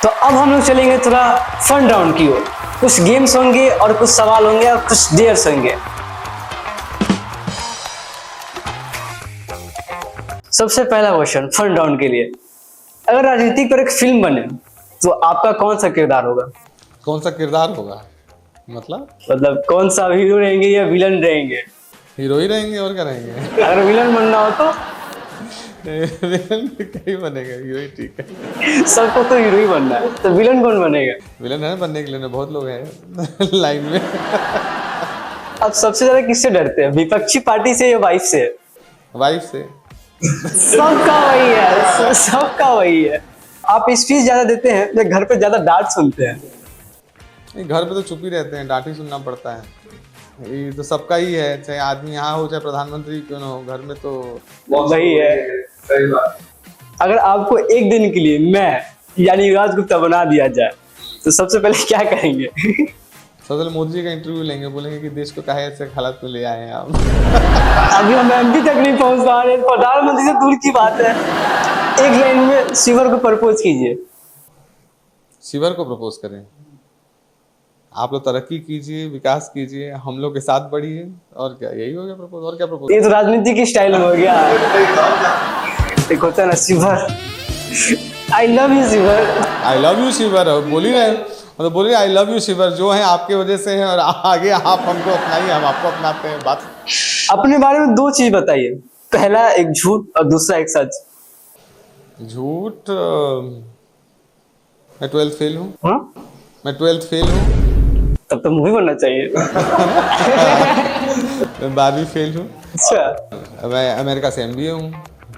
तो अब हम लोग चलेंगे थोड़ा फन राउंड की ओर। कुछ गेम्स होंगे और कुछ सवाल होंगे और कुछ डेयर्स होंगे। सबसे पहला क्वेश्चन फन राउंड के लिए, अगर राजनीति पर एक फिल्म बने तो आपका कौन सा किरदार होगा?
कौन सा किरदार होगा? मतलब
कौन सा हीरो रहेंगे या विलन रहेंगे?
हीरो ही रहेंगे, और क्या रहेंगे।
अगर विलन बनना हो तो
विलन कहीं बनेगा, हीरो ही ठीक है।
सबको तो हीरो ही बनना है, तो विलन कौन बनेगा?
विलन है बनने के लिए, बहुत लोग हैं लाइन में।
अब सबसे ज्यादा किससे डरते हैं, विपक्षी पार्टी से या वाइफ से?
वाइफ से।
सबका वही है, सबका वही है। आप स्पीच ज्यादा देते हैं या घर पे ज्यादा डांट सुनते हैं?
नहीं, घर पे तो चुप ही रहते हैं, डांट ही सुनना पड़ता है। ये तो सबका ही है, चाहे आदमी यहाँ हो चाहे प्रधानमंत्री क्यों ना हो, घर में तो
वही है।
सही बात।
अगर आपको एक दिन के लिए मैं यानी युवराज गुप्ता बना दिया जाए तो सबसे पहले क्या करेंगे?
सबसे पहले मोदी जी का इंटरव्यू लेंगे, बोलेंगे कि देश को काहे ऐसे हालात में ले आए हैं आप।
अभी हम एमपी तक नहीं पहुंच पा रहे, प्रधानमंत्री से दूर की बात है। एक लाइन में शिवर को प्रपोज कीजिए।
शिवर को प्रपोज करें? आप लोग तरक्की कीजिए, विकास कीजिए, हम लोग के साथ बढ़िए, और क्या, यही हो गया प्रपोज। और क्या प्रपोज?
ये तो राजनीति की स्टाइल में हो गया। एक होता है ना Shivar, I love you Shivar.
I love you Shivar बोल ही रहे, मतलब बोलिए आई लव यू शिवर, जो है आपके वजह से है, और आगे आप हमको अपनाइए, हम आपको अपनाते हैं। बात
अपने बारे में 2 चीज बताइए, पहला एक झूठ और दूसरा एक सच।
झूठ मैं 12th फेल हूँ।
हाँ
मैं 12th फेल हूँ।
तब तो मूवी बनना चाहिए।
मैं 12वीं फेल हूँ।
अच्छा,
मैं अमेरिका से MBA हूँ।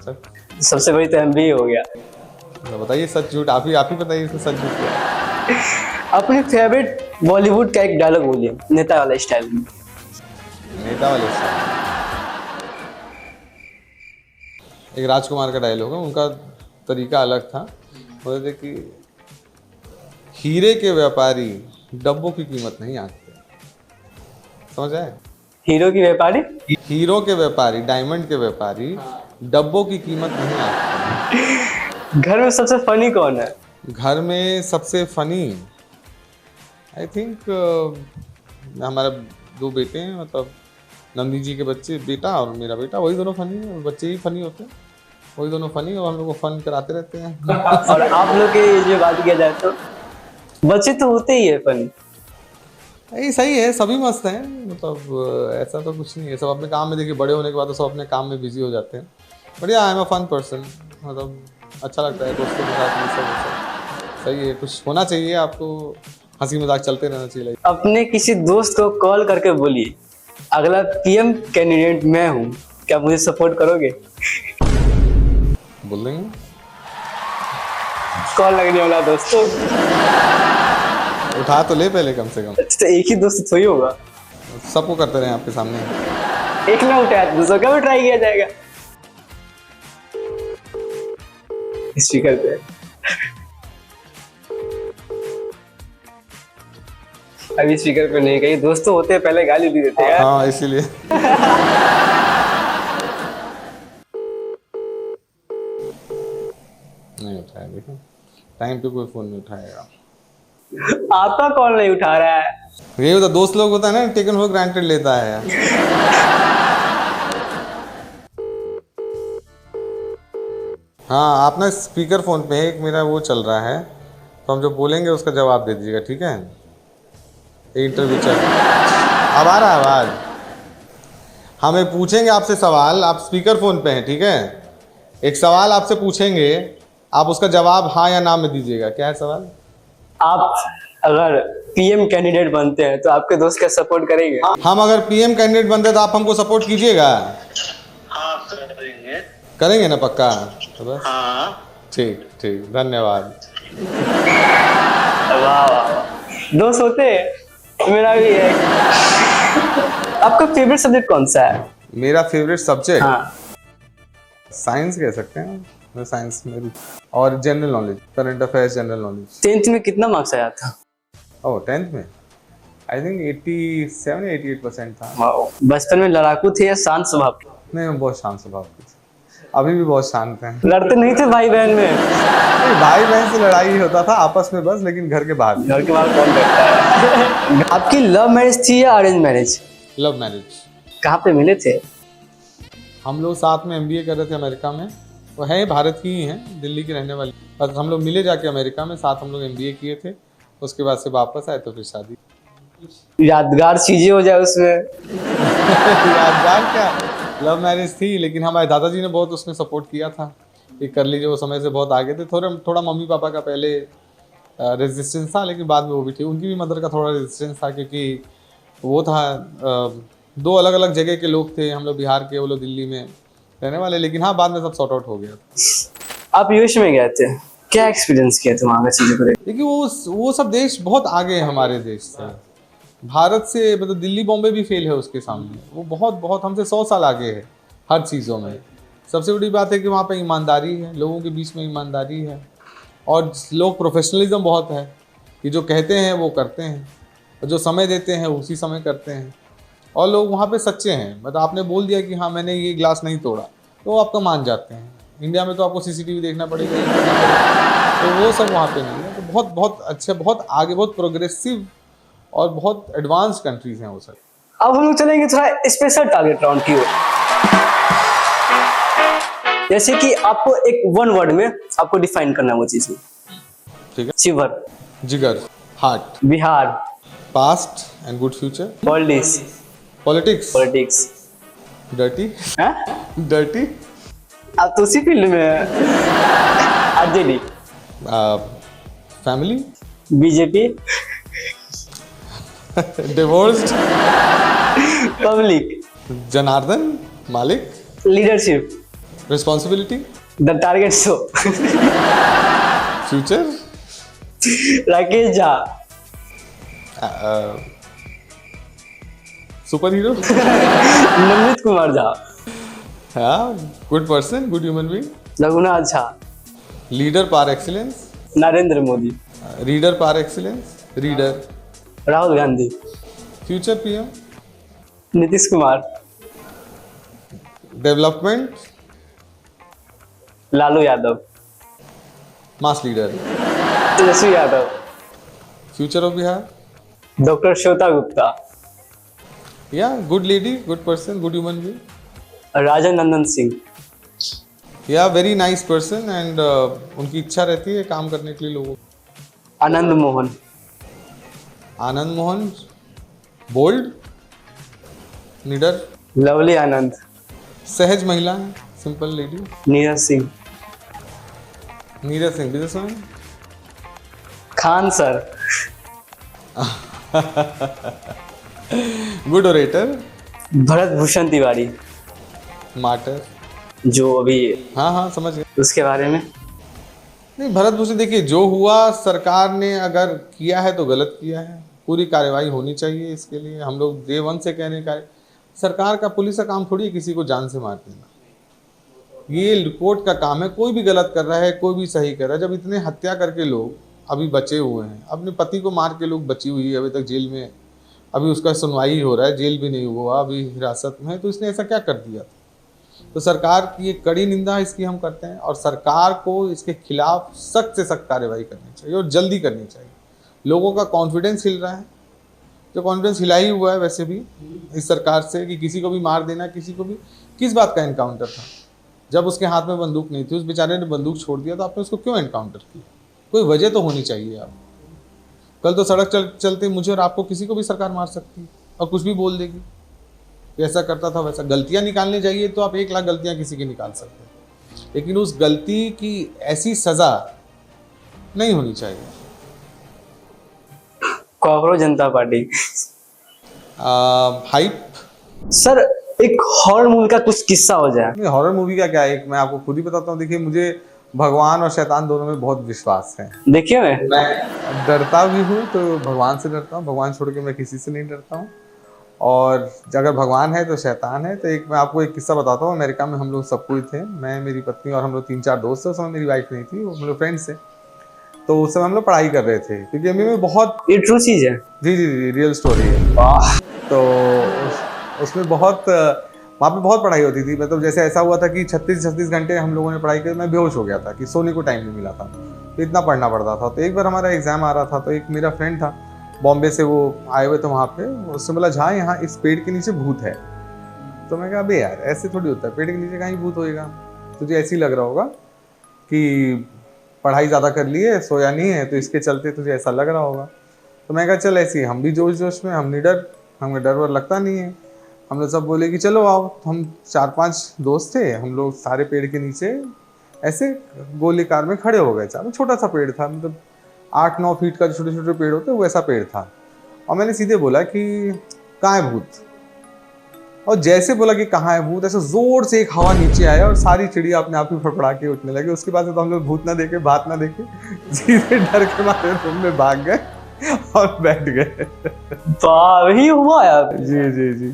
सब
सबसे बड़ी तो MBA हो गया।
तो बताइए सच झूठ, आप ही बताइए इसमें सच झूठ क्या है?
अपने फेवरेट बॉलीवुड का एक डायलॉग बोलिए नेता वाला स्टाइल में।
नेता वाले से एक राजकुमार का डायलॉग है, उनका तरीका अलग था। बोलते थे कि हीरे के व्यापारी डब्बों की कीमत नहीं आंकते। समझ आए?
हीरो की व्यापारी,
हीरो के व्यापारी, डायमंड के व्यापारी डब्बों की कीमत नहीं आंकते।
घर में सबसे फनी कौन है?
घर में सबसे फनी आई थिंक हमारे 2 बेटे हैं, मतलब नंदी जी के बच्चे, बेटा और मेरा बेटा, वही दोनों फनी है। बच्चे ही फनी होते हैं, वही दोनों फनी, और हम लोग को फन कराते रहते हैं।
और आप लोग के जो बात किया जाए तो बच्चे तो होते ही है फनी।
ये सही है, सभी मस्त हैं, मतलब ऐसा तो कुछ नहीं है। सब अपने काम में, देखिए बड़े होने के बाद तो सब अपने काम में बिजी हो जाते हैं। बट या I am a fun person, मतलब अच्छा लगता है दोस्तों के साथ ये सब सही है। कुछ होना चाहिए, आपको हंसी मजाक चलते रहना चाहिए।
अपने किसी दोस्त को कॉल करके बोलिए अगला PM कैंडिडेट मैं हूँ, क्या मुझे सपोर्ट करोगे?
बोल देंगे।
कॉल लगने वाला दोस्तों।
उठा तो ले पहले कम से कम।
तो एक ही दोस्त थोड़ी होगा,
सबको करते रहे आपके सामने।
एक ना उठाया तो दूसरा का भी ट्राई किया जाएगा। स्पीकर पे अभी स्पीकर पे नहीं, कहीं दोस्त तो होते हैं पहले गाली भी देते हैं।
हाँ इसीलिए। नहीं उठाया, देखो टाइम पे कोई फोन नहीं उठाएगा।
आपका कॉल नहीं उठा रहा है।
ये होता दोस्त लोग होता है ना, टेकन फॉर ग्रांटेड लेता है। हाँ आप ना स्पीकर फोन पे एक मेरा वो चल रहा है, तो हम जो बोलेंगे उसका जवाब दे दीजिएगा, ठीक है? इंटरव्यू चल, अब आ रहा है आवाज। हमें पूछेंगे आपसे सवाल, आप स्पीकर फोन पे हैं, ठीक है? एक सवाल आपसे पूछेंगे, आप उसका जवाब हाँ या ना में दीजिएगा। क्या है सवाल?
आप अगर PM कैंडिडेट बनते हैं तो आपके दोस्त का सपोर्ट करेंगे?
हम अगर PM कैंडिडेट बनते तो आप हमको सपोर्ट कीजिएगा?
हाँ करेंगे।
करेंगे ना पक्का? तो बस
हाँ
ठीक ठीक, धन्यवाद।
वाह वाह वाह, दोस्त होते हैं। मेरा भी है। आपका फेवरेट सब्जेक्ट कौन सा है?
मेरा फेवरेट सब्जेक्ट
हाँ,
साइंस कह सकते हैं। मैं साइंस मेरी, और general knowledge, current affairs, general knowledge.
10th में कितना मार्क्स आया था?
ओह 10th में आई थिंक 87 या 88% था।
वाह, बचपन में लड़ाकू थे या शांत स्वभाव?
नहीं मैं बहुत शांत स्वभाव की थी, अभी भी बहुत शांत हैं।
लड़ते नहीं थे भाई बहन में?
भाई बहन से लड़ाई होता था आपस में बस, लेकिन घर के बाहर।
घर के बाहर कौन बैठता है? आपकी लव मैरिज थी या अरेंज मैरिज?
Love marriage.
कहाँ पे मिले थे?
हम लोग साथ में MBA कर रहे थे अमेरिका में। वो है भारत की ही हैं, दिल्ली की रहने वाली, बस हम लोग मिले जाके अमेरिका में, साथ हम लोग MBA किए थे। उसके बाद से वापस आए तो फिर शादी।
यादगार चीजें हो जाए उसमें।
यादगार क्या, लव मैरिज थी, लेकिन हमारे दादाजी ने बहुत उसमें सपोर्ट किया था कि कर लीजिए। वो समय से बहुत आगे थे, थोड़ा मम्मी पापा का पहले रेजिस्टेंस था, लेकिन बाद में वो भी थी। उनकी भी मदर का थोड़ा रेजिस्टेंस था, क्योंकि वो था 2 अलग अलग जगह के लोग थे, हम लोग बिहार के, वो लोग दिल्ली में रहने वाले। लेकिन हाँ बाद में सब सॉर्ट आउट हो गया।
आप US में गए थे, क्या एक्सपीरियंस किया था वहाँ का चीजों को?
देखिए वो सब देश बहुत आगे है हमारे देश से, भारत से, मतलब दिल्ली बॉम्बे भी फेल है उसके सामने। वो बहुत हमसे 100 साल आगे है हर चीज़ों में। सबसे बड़ी बात है कि वहाँ पे ईमानदारी है, लोगों के बीच में ईमानदारी है, और लोग प्रोफेशनलिज्म बहुत है कि जो कहते हैं वो करते हैं, और जो समय देते हैं उसी समय करते हैं। और लोग वहाँ पे सच्चे हैं, मतलब आपने बोल दिया कि हाँ मैंने ये ग्लास नहीं तोड़ा, तो वो आपका मान जाते हैं। इंडिया में तो आपको CCTV देखना पड़ेगा, तो वो सब वहाँ पे नहीं है। तो बहुत अच्छे, बहुत आगे, बहुत प्रोग्रेसिव और बहुत एडवांस कंट्रीज हैं वो सब।
अब हम लोग चलेंगे थोड़ा स्पेशल टारगेट राउंड की ओर। जैसे कि आपको एक 1 वर्ड में आपको डिफाइन करना है वो चीज में,
ठीक है?
शिवर,
जिगर, heart,
Bihar,
past and good future,
politics,
politics, dirty, dirty,
आप तो उसी फील्ड में हैं। RJD,
family,
BJP,
divorced,
public,
Janardan, मालिक,
leadership,
responsibility,
the target show,
future,
Rakesh Jha,
super hero,
Navneet Kumar Jha,
हाँ, good person, good human being,
Raghunath Jha,
leader par excellence,
Narendra Modi,
reader par excellence, reader,
Rahul Gandhi,
future PM,
Nitish Kumar,
development,
Lalu Yadav,
mass leader,
Tejashwi Yadav,
future of Bihar,
doctor Shweta Gupta,
yeah good lady, good person, good human being,
Raja Nandan Singh,
yeah very nice person and उनकी इच्छा रहती है काम करने के लिए लोगों को।
आनंद मोहन,
आनंद मोहन, बोल्ड, निडर,
लवली आनंद,
सहज महिला है, simple lady,
Neeraj Singh,
Neeraj Singh, businessman,
Khan sir,
good orator,
Bharat Bhushan Tiwari,
martyr,
जो अभी
हाँ हाँ समझ गए।
उसके बारे में
नहीं, भरत भूषण देखिए, जो हुआ सरकार ने अगर किया है तो गलत किया है, पूरी कार्रवाई होनी चाहिए। इसके लिए हम लोग डे वन से कह रहे हैं, सरकार का, पुलिस का काम थोड़ी है किसी को जान से मार देना। ये कोर्ट का काम है, कोई भी गलत कर रहा है, कोई भी सही कर रहा है। जब इतने हत्या करके लोग अभी बचे हुए हैं, अपने पति को मार के लोग बची हुई है अभी तक जेल में, अभी उसका सुनवाई हो रहा है, जेल भी नहीं हुआ, अभी हिरासत में है, तो इसने ऐसा क्या कर दिया था? तो सरकार की एक कड़ी निंदा इसकी हम करते हैं और सरकार को इसके खिलाफ सख्त से सख्त कार्रवाई करनी चाहिए और जल्दी करनी चाहिए। लोगों का कॉन्फिडेंस हिल रहा है, जो कॉन्फिडेंस हिला ही हुआ है वैसे भी इस सरकार से, कि किसी को भी मार देना, किसी को भी। किस बात का एनकाउंटर था? जब उसके हाथ में बंदूक नहीं थी, उस बेचारे ने बंदूक छोड़ दिया, तो आपने उसको क्यों एनकाउंटर किया? कोई वजह तो होनी चाहिए। आप कल तो सड़क चलते मुझे और आपको, किसी को भी सरकार मार सकती है और कुछ भी बोल देगी, ऐसा करता था वैसा। गलतियां निकालनी चाहिए तो आप 1 लाख गलतियां किसी की निकाल सकते हैं, लेकिन उस गलती की ऐसी सजा नहीं होनी चाहिए।
कॉकरोच जनता पार्टी।
हाइप।
सर एक हॉरर मूवी का कुछ किस्सा हो जाए।
हॉरर मूवी का क्या है, एक मैं आपको खुद ही बताता हूँ। देखिए, मुझे भगवान और शैतान दोनों में बहुत विश्वास है।
देखिए
मैं डरता भी हूँ तो भगवान से डरता हूँ, भगवान छोड़ के मैं किसी से नहीं डरता हूँ। और अगर भगवान है तो शैतान है। तो मैं आपको एक किस्सा बताता हूँ। अमेरिका में हम लोग सब कोई थे, मैं, मेरी पत्नी और हम लोग 3-4 दोस्त थे। उस समय मेरी वाइफ नहीं थी, वो हम लोग फ्रेंड्स थे। तो उस समय हम लोग पढ़ाई कर रहे थे, क्योंकि एमए में बहुत,
ये ट्रू चीज है।
जी जी जी, रियल स्टोरी है। तो उसमें बहुत, वहाँ पे बहुत पढ़ाई होती थी। मतलब जैसे ऐसा हुआ था कि 36 घंटे हम लोगों ने पढ़ाई की, मैं बेहोश हो गया था कि सोने को टाइम नहीं मिला था, तो इतना पढ़ना पड़ता था। तो एक बार हमारा एग्जाम आ रहा था, तो एक मेरा फ्रेंड था बॉम्बे से, वो आए हुए थे वहाँ पे। उसने बोला, जहाँ यहाँ इस पेड़ के नीचे भूत है। तो मैं कहा, अबे यार ऐसे थोड़ी होता है, पेड़ के नीचे कहीं भूत होएगा, तुझे ऐसे ही लग रहा होगा कि पढ़ाई ज़्यादा कर ली है, सोया नहीं है, तो इसके चलते तुझे ऐसा लग रहा होगा। तो मैं कहा, चल ऐसे ही, हम भी जोश जोश में, हम निडर, हमें डर वर लगता नहीं है। हम लोग सब बोले कि चलो आओ। तो हम 4-5 दोस्त थे, हम लोग सारे पेड़ के नीचे ऐसे गोलीकार में खड़े हो गए। चारों, छोटा सा पेड़ था, मतलब 8-9 फीट का, छोटे छोटे पेड़ होते वैसा पेड़ था। और मैंने सीधे बोला कि कहाँ है भूत? और जैसे बोला कि कहाँ है भूत, ऐसे जोर से एक हवा नीचे आया और सारी चिड़िया अपने आप ही फड़फड़ा के उठने लगे। उसके बाद तो हम लोग भूत ना देखे, बात ना देखे, सीधे डर के मारे रूम में भाग गए और बैठ गए।
वही हुआ यार।
जी जी जी,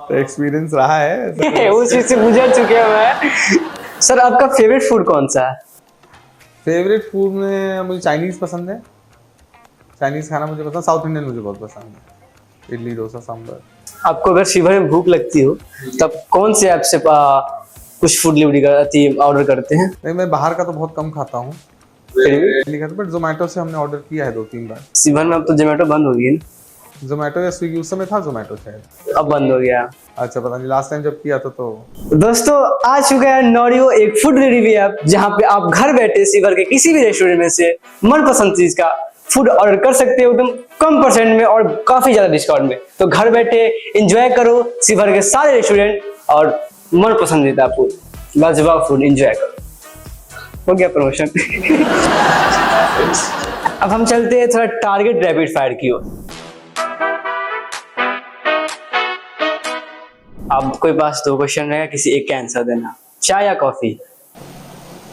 तो एक्सपीरियंस रहा है।
उस चीज से गुजर चुके हैं मैं। सर आपका फेवरेट फूड कौन सा है?
फेवरेट फूड में मुझे चाइनीज़ पसंद है। चाइनीज़ खाना मुझे पसंद, साउथ इंडियन मुझे बहुत पसंद है। इडली, डोसा, सांभर।
आपको अगर शिवर में भूख लगती हो तब कौन से ऐप से कुछ फूड डिलीवरी ऑर्डर करते हैं?
नहीं, मैं बाहर का तो बहुत कम खाता हूँ, बट जोमेटो से हमने ऑर्डर किया है 2-3 बार।
शिवर में अब तो जोमेटो बंद हो गई ना?
जोमेटो या स्विगी, उस समय था जोमेटो शायद,
अब बंद हो गया।
अच्छा पता नहीं, लास्ट टाइम जब किया था तो।
दोस्तों आ चुका है नॉरियो, एक फूड डिलीवरी ऐप जहां पे आप घर बैठे शिवर के किसी भी रेस्टोरेंट में से मनपसंद चीज का फूड ऑर्डर कर सकते हो, एकदम कम परसेंट में और काफी ज्यादा डिस्काउंट में। तो घर बैठे एंजॉय करो शिवर के सारे रेस्टोरेंट और मन पसंदीदा फूड, लाजवाब फूड एंजॉय करो। हो गया प्रमोशन। अब हम चलते हैं थोड़ा टारगेट रैपिड फायर की ओर। आपके पास 2 क्वेश्चन रहेगा, किसी एक का आंसर देना। चाय या कॉफी?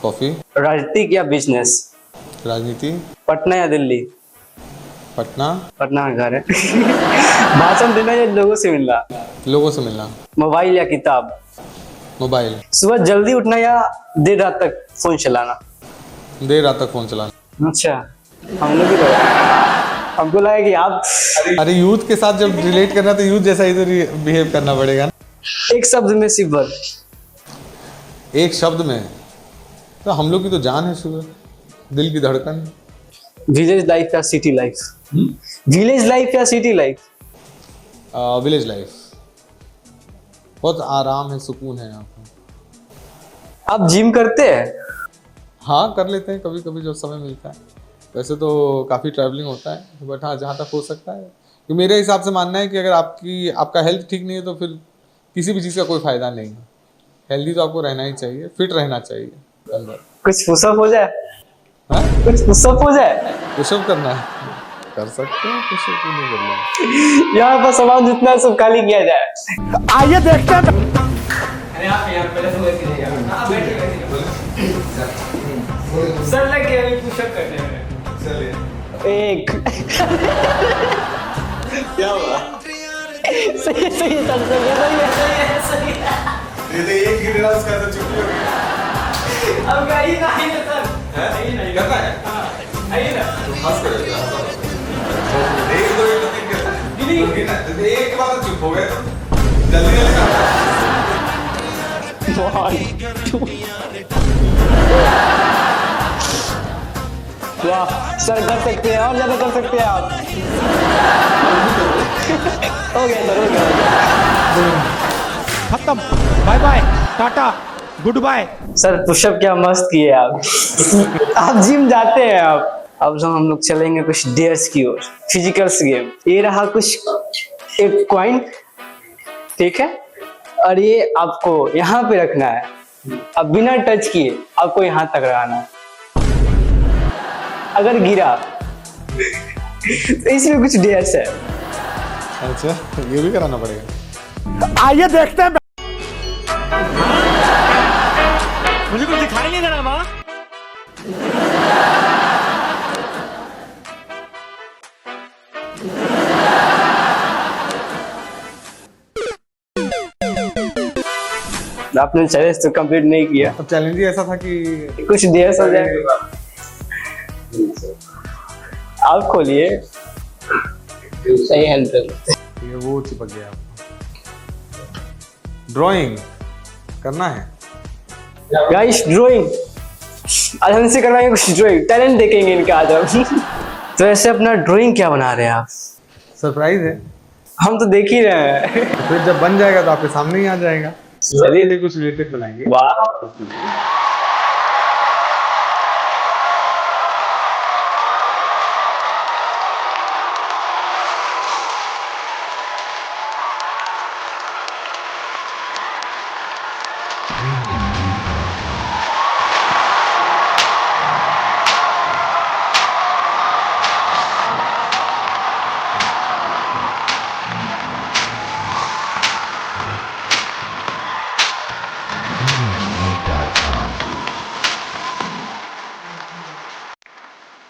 कॉफी।
राजनीति या बिजनेस?
राजनीति।
पटना या दिल्ली?
पटना।
पटना में घर है। भाषण देना या लोगों से मिलना?
लोगों से मिलना।
मोबाइल या किताब?
मोबाइल।
सुबह जल्दी उठना या देर रात तक फोन चलाना?
देर रात तक फोन चलाना।
अच्छा, हम लोग भी तो हमको लगा कि आप
अरे यूथ के साथ जब रिलेट करना तो यूथ जैसा ही तो बिहेव करना पड़ेगा ना।
एक शब्द में शिवर।
एक शब्द में तो हम लोग की तो जान है शिवर, दिल की धड़कन।
विलेज लाइफ या सिटी लाइफ? विलेज लाइफ या सिटी लाइफ?
Village life. बहुत आराम है, सुकून है यहाँ पे।
आप जिम करते हैं?
हाँ कर लेते हैं कभी कभी जब समय मिलता है। वैसे तो काफ़ी ट्रैवलिंग होता है, बट हाँ जहाँ तक हो सकता है। तो मेरे हिसाब से मानना है कि अगर आपका हेल्थ ठीक नहीं है तो फिर किसी भी चीज़ का कोई फ़ायदा नहीं है। हेल्दी तो आपको रहना ही चाहिए, फिट रहना चाहिए अंदर।
कुछ पुशअप हो जाए?
हाँ
कुछ पुशअप हो जाए?
पुशअप करना है, कर सकते हैं, पुशअप क्यों नहीं कर लेंगे।
यहाँ पर सामान जितना है सब खाली किया जाए।
आइए देखते हैं।
सर लग गया अभी पुशअप करने में। एक
क्या हुआ?
सही है सर, सही है सही है।
ये एक गिरा उसका तो चुप हो गया।
अब कहीं नहीं है सर।
करना है?
आइए ना।
हंस कर एक दो तो तीन कैसे? ना एक बार तो चुप हो गए तो जल्दी जल्दी करना।
वाह सर, कर सकते हैं और ज्यादा कर सकते हैं आप। हो गया सर, हो गया।
खत्म, bye bye, tata, goodbye.
Sir pushup क्या मस्त किए आप। आप जिम जाते हैं आप। अब जो हम लोग चलेंगे कुछ डेयर्स की ओर, फिजिकल्स गेम। ये रहा कुछ एक कॉइन, ठीक है, और ये आपको यहाँ पे रखना है। अब बिना टच किए आपको यहाँ तक लगाना है। अगर गिरा तो इसमें कुछ डेयर्स है।
अच्छा ये भी कराना पड़ेगा।
आइए देखते हैं।
मुझे कुछ दिखाई नहीं दे रहा माँ।
आपने चैलेंज तो कंप्लीट नहीं किया।
अब चैलेंज ही ऐसा था कि
कुछ डेयर्स हो जाए। आप खोलिए, सही हेल्प।
ये वो चिपक गया आपको। ड्राइंग करना है।
गाइस ड्राइंग आज हमसे करवाएंगे, कुछ ड्राइंग टैलेंट देखेंगे इनका आज हम। तो ऐसे अपना ड्राइंग क्या बना रहे हैं आप?
सरप्राइज है,
हम तो देख ही रहे हैं।
तो फिर जब बन जाएगा तो आपके सामने ही आ जाएगा।
चलिए
कुछ रिलेटेड बनाएंगे।
वाह,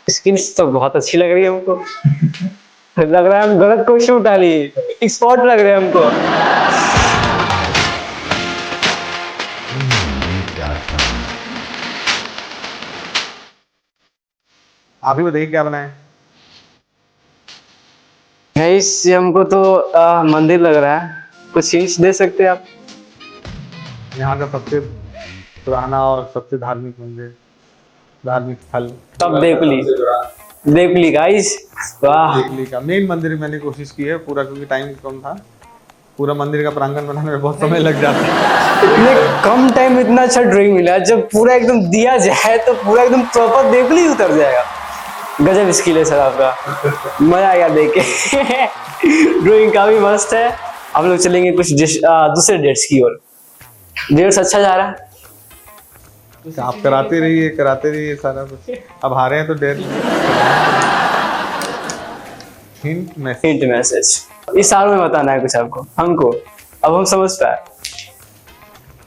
स्किल्स तो बहुत अच्छी लग रही है हमको। लग रहा है हम गलत क्वेश्चन उठा लिए, एक्सपर्ट लग रहे हैं हमको।
आप ही बताइए क्या बनाए।
गाइस हमको तो मंदिर लग रहा है, कुछ हिंट्स दे सकते हैं आप?
यहाँ का सबसे पुराना और सबसे धार्मिक मंदिर, धार्मिक स्थल।
तब देवली गाइस, वाह।
दिल्ली का मेन मंदिर मैंने कोशिश की है पूरा, क्योंकि टाइम कम था। पूरा मंदिर का प्रांगण बनाने में बहुत समय लग जाता है।
इतने कम टाइम में इतना अच्छा ड्राइंग मिला, जब पूरा एकदम दिया जाए तो पूरा एकदम प्रॉपर देवली उतर जाएगा। गजब स्किल है सर आपका, मजा आया देख के। ड्राइंग काफी मस्त है। हम लोग चलेंगे कुछ दूसरे डेट्स की ओर। डेट्स अच्छा जा रहा है।
आप कराते रहिए सारा कुछ। अब हारे हैं तो dare hint message.
Hint message इस साल में बताना है कुछ आपको हमको। अब हम समझ पाए।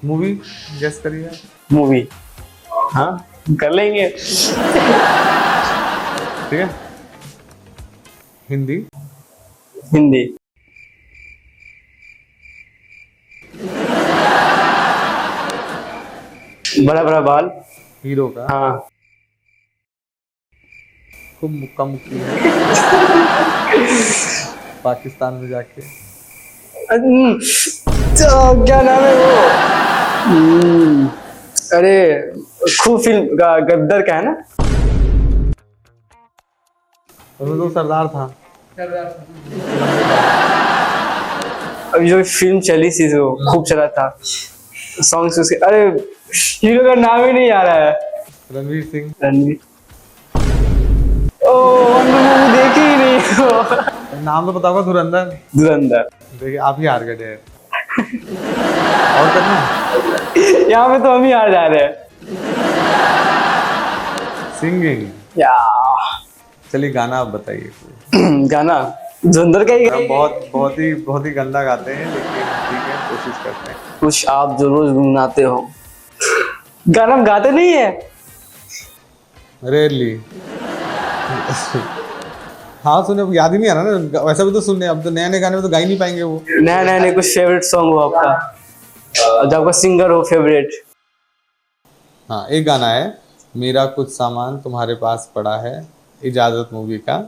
मूवी गेस करिए।
मूवी, हाँ कर लेंगे।
ठीक है। हिंदी।
हिंदी। बड़ा बड़ा बाल।
हीरो का
हाँ।
खूब मुक्का मुक्की है पाकिस्तान में जाके।
तो क्या नाम है वो? अरे खूब फिल्म गद्दर का है ना?
उसमें तो सरदार था।
अभी जो फिल्म चली थी जो खूब चला था सॉन्ग्स उसके, अरे हीरो का नाम ही नहीं आ रहा है।
रणवीर सिंह।
रणवीर। ओ हमने मूवी देखी ही नहीं हो।
नाम तो पता होगा, धुरंधर।
धुरंधर।
देखिए आप ही हार गए डेयर। और करना।
यहाँ पे तो हम ही हार जा रहे हैं।
सिंगिंग।
या
चलिए गाना आप बताइए।
गाना धुरंधर का ही गाइए।
बहुत ही गंदा गाते हैं, लेकिन ठीक है कोशिश करते हैं।
कुछ आप जो रोज गुनगुनाते हो। गाना हम गाते नहीं है।
रेयरली। हाँ सुने, अब याद ही नहीं आ रहा ना, वैसा भी तो सुनने, अब तो नए नए गाने में तो गा ही नहीं पाएंगे वो।
नया नया नहीं, कुछ फेवरेट सॉन्ग हो आपका, जो आपका सिंगर हो फेवरेट।
हाँ एक गाना है, मेरा कुछ सामान तुम्हारे पास पड़ा है, इजाजत मूवी का।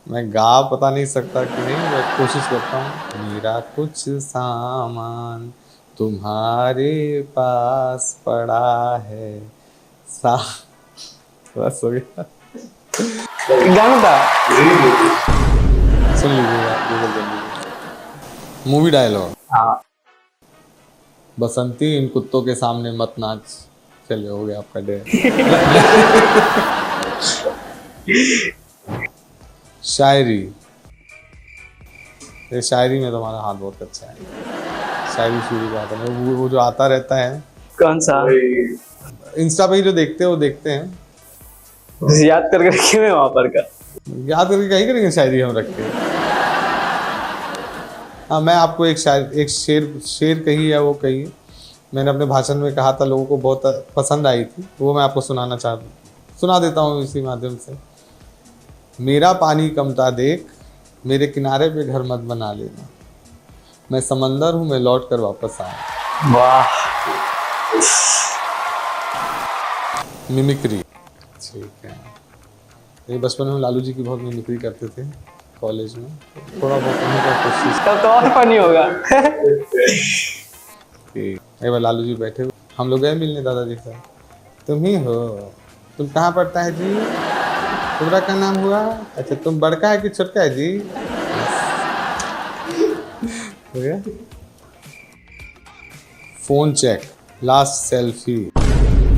मैं गा पता नहीं सकता कि नहीं, मैं कोशिश करता हूँ। मेरा कुछ सामान तुम्हारे पास पड़ा है सा। बस हो गया।
गाना था।
सुन लीजिएगा, गूगल कर लीजिए। Movie dialogue.
हाँ।
बसंती इन कुत्तों के सामने मत नाच। चलिए हो गया आपका डे। शायरी। ये शायरी में तो हमारा हाथ बहुत अच्छा है। शायरी शुरू बात है, वो जो आता रहता है।
कौन सा?
इंस्टा पे ही जो देखते हैं वो देखते हैं।
याद करके रखे हुए वहां पर का।
याद करके क्या ही करेंगे, शायरी हम रख के। हाँ मैं आपको एक शेर कही है, वो कही मैंने अपने भाषण में कहा था, लोगों को बहुत पसंद आई थी, वो मैं आपको सुना देता हूँ इसी माध्यम से। मेरा पानी कमता देख, मेरे किनारे पे घर मत बना लेना, मैं समंदर हूँ, मैं लौट कर वापस आया।
वाह।
मिमिक्री। ठीक है, ये बचपन में लालू जी की बहुत मिमिक्री करते थे कॉलेज में, थोड़ा बहुत करने का कोशिश।
तब तो और फनी होगा।
एक बार लालू जी बैठे हुए, हम लोग गए मिलने दादाजी से। तुम ही हो, तुम कहाँ पढ़ता है जी, तुम्हारा क्या नाम हुआ, अच्छा तुम बड़का है कि छोटका है जी। हो गया। Phone check, last selfie.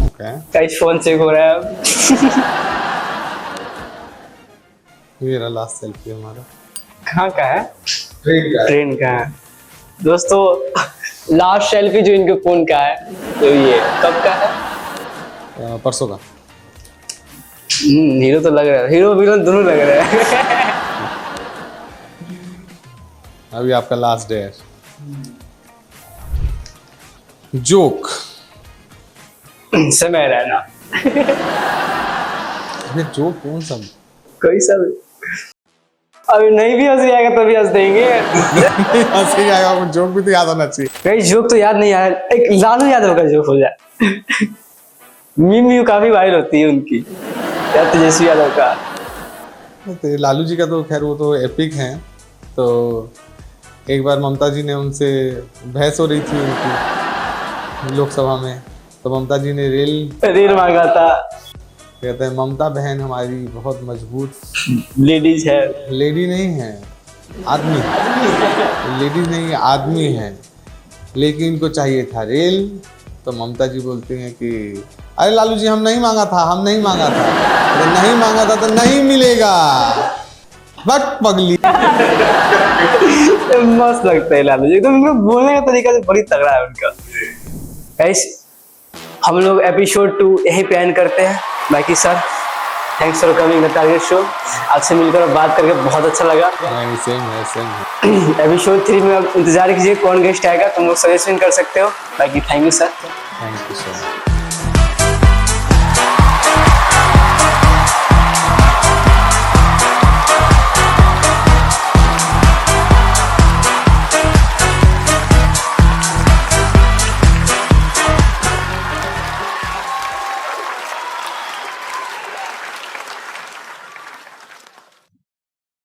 Okay,
कई फोन चेक हो रहा है अब।
ये रहा लास्ट सेल्फी हमारा।
कहाँ का है? ट्रेन का है दोस्तों। लास्ट सेल्फी जो इनके फोन का है, तो ये कब का है?
परसों का।
हीरो तो लग रहा है, हीरो विलन दोनों लग रहे हैं।
अभी आपका लास्ट डे है। जोक।
समय रहना।
ये जोक कौन सा?
कोई सा भी। अभी नहीं भी हंसी आएगा तभी हंस देंगे।
हंसी आएगा, वो जोक भी तो याद होना चाहिए।
कई जोक तो याद नहीं आ रहा, एक लालू यादव का जोक हो जाए। मीम काफी वायरल होती है उनकी, या तेजस्वी यादव का।
तो लालू जी का तो खैर वो तो एपिक हैं। तो एक बार ममता जी ने उनसे बहस हो रही थी उनकी लोकसभा में, तो ममता जी ने रेल
मांगा था।
कहते हैं ममता बहन हमारी बहुत मजबूत
लेडीज है।
लेडी नहीं है, आदमी है। लेडीज नहीं है, आदमी है, लेकिन इनको चाहिए था रेल। तो ममता जी बोलती हैं कि अरे लालू जी हम नहीं मांगा था, हम नहीं मांगा था। अरे नहीं मांगा था तो नहीं मिलेगा, बट पगली।
मस्त लगता है लालू जी, एकदम इनका बोलने का तरीका से बड़ी तगड़ा है उनका। हम लोग एपिसोड 2 यही पे एंड करते हैं। बाकी sir, thanks for coming the target show. आपसे मिलकर और बात करके बहुत अच्छा लगा।
सेम है।
एपिसोड 3 में अब इंतजार कीजिए कौन गेस्ट आएगा, तुम लोग सजेशन कर सकते हो। बाकी thank you sir.
Thank you so much.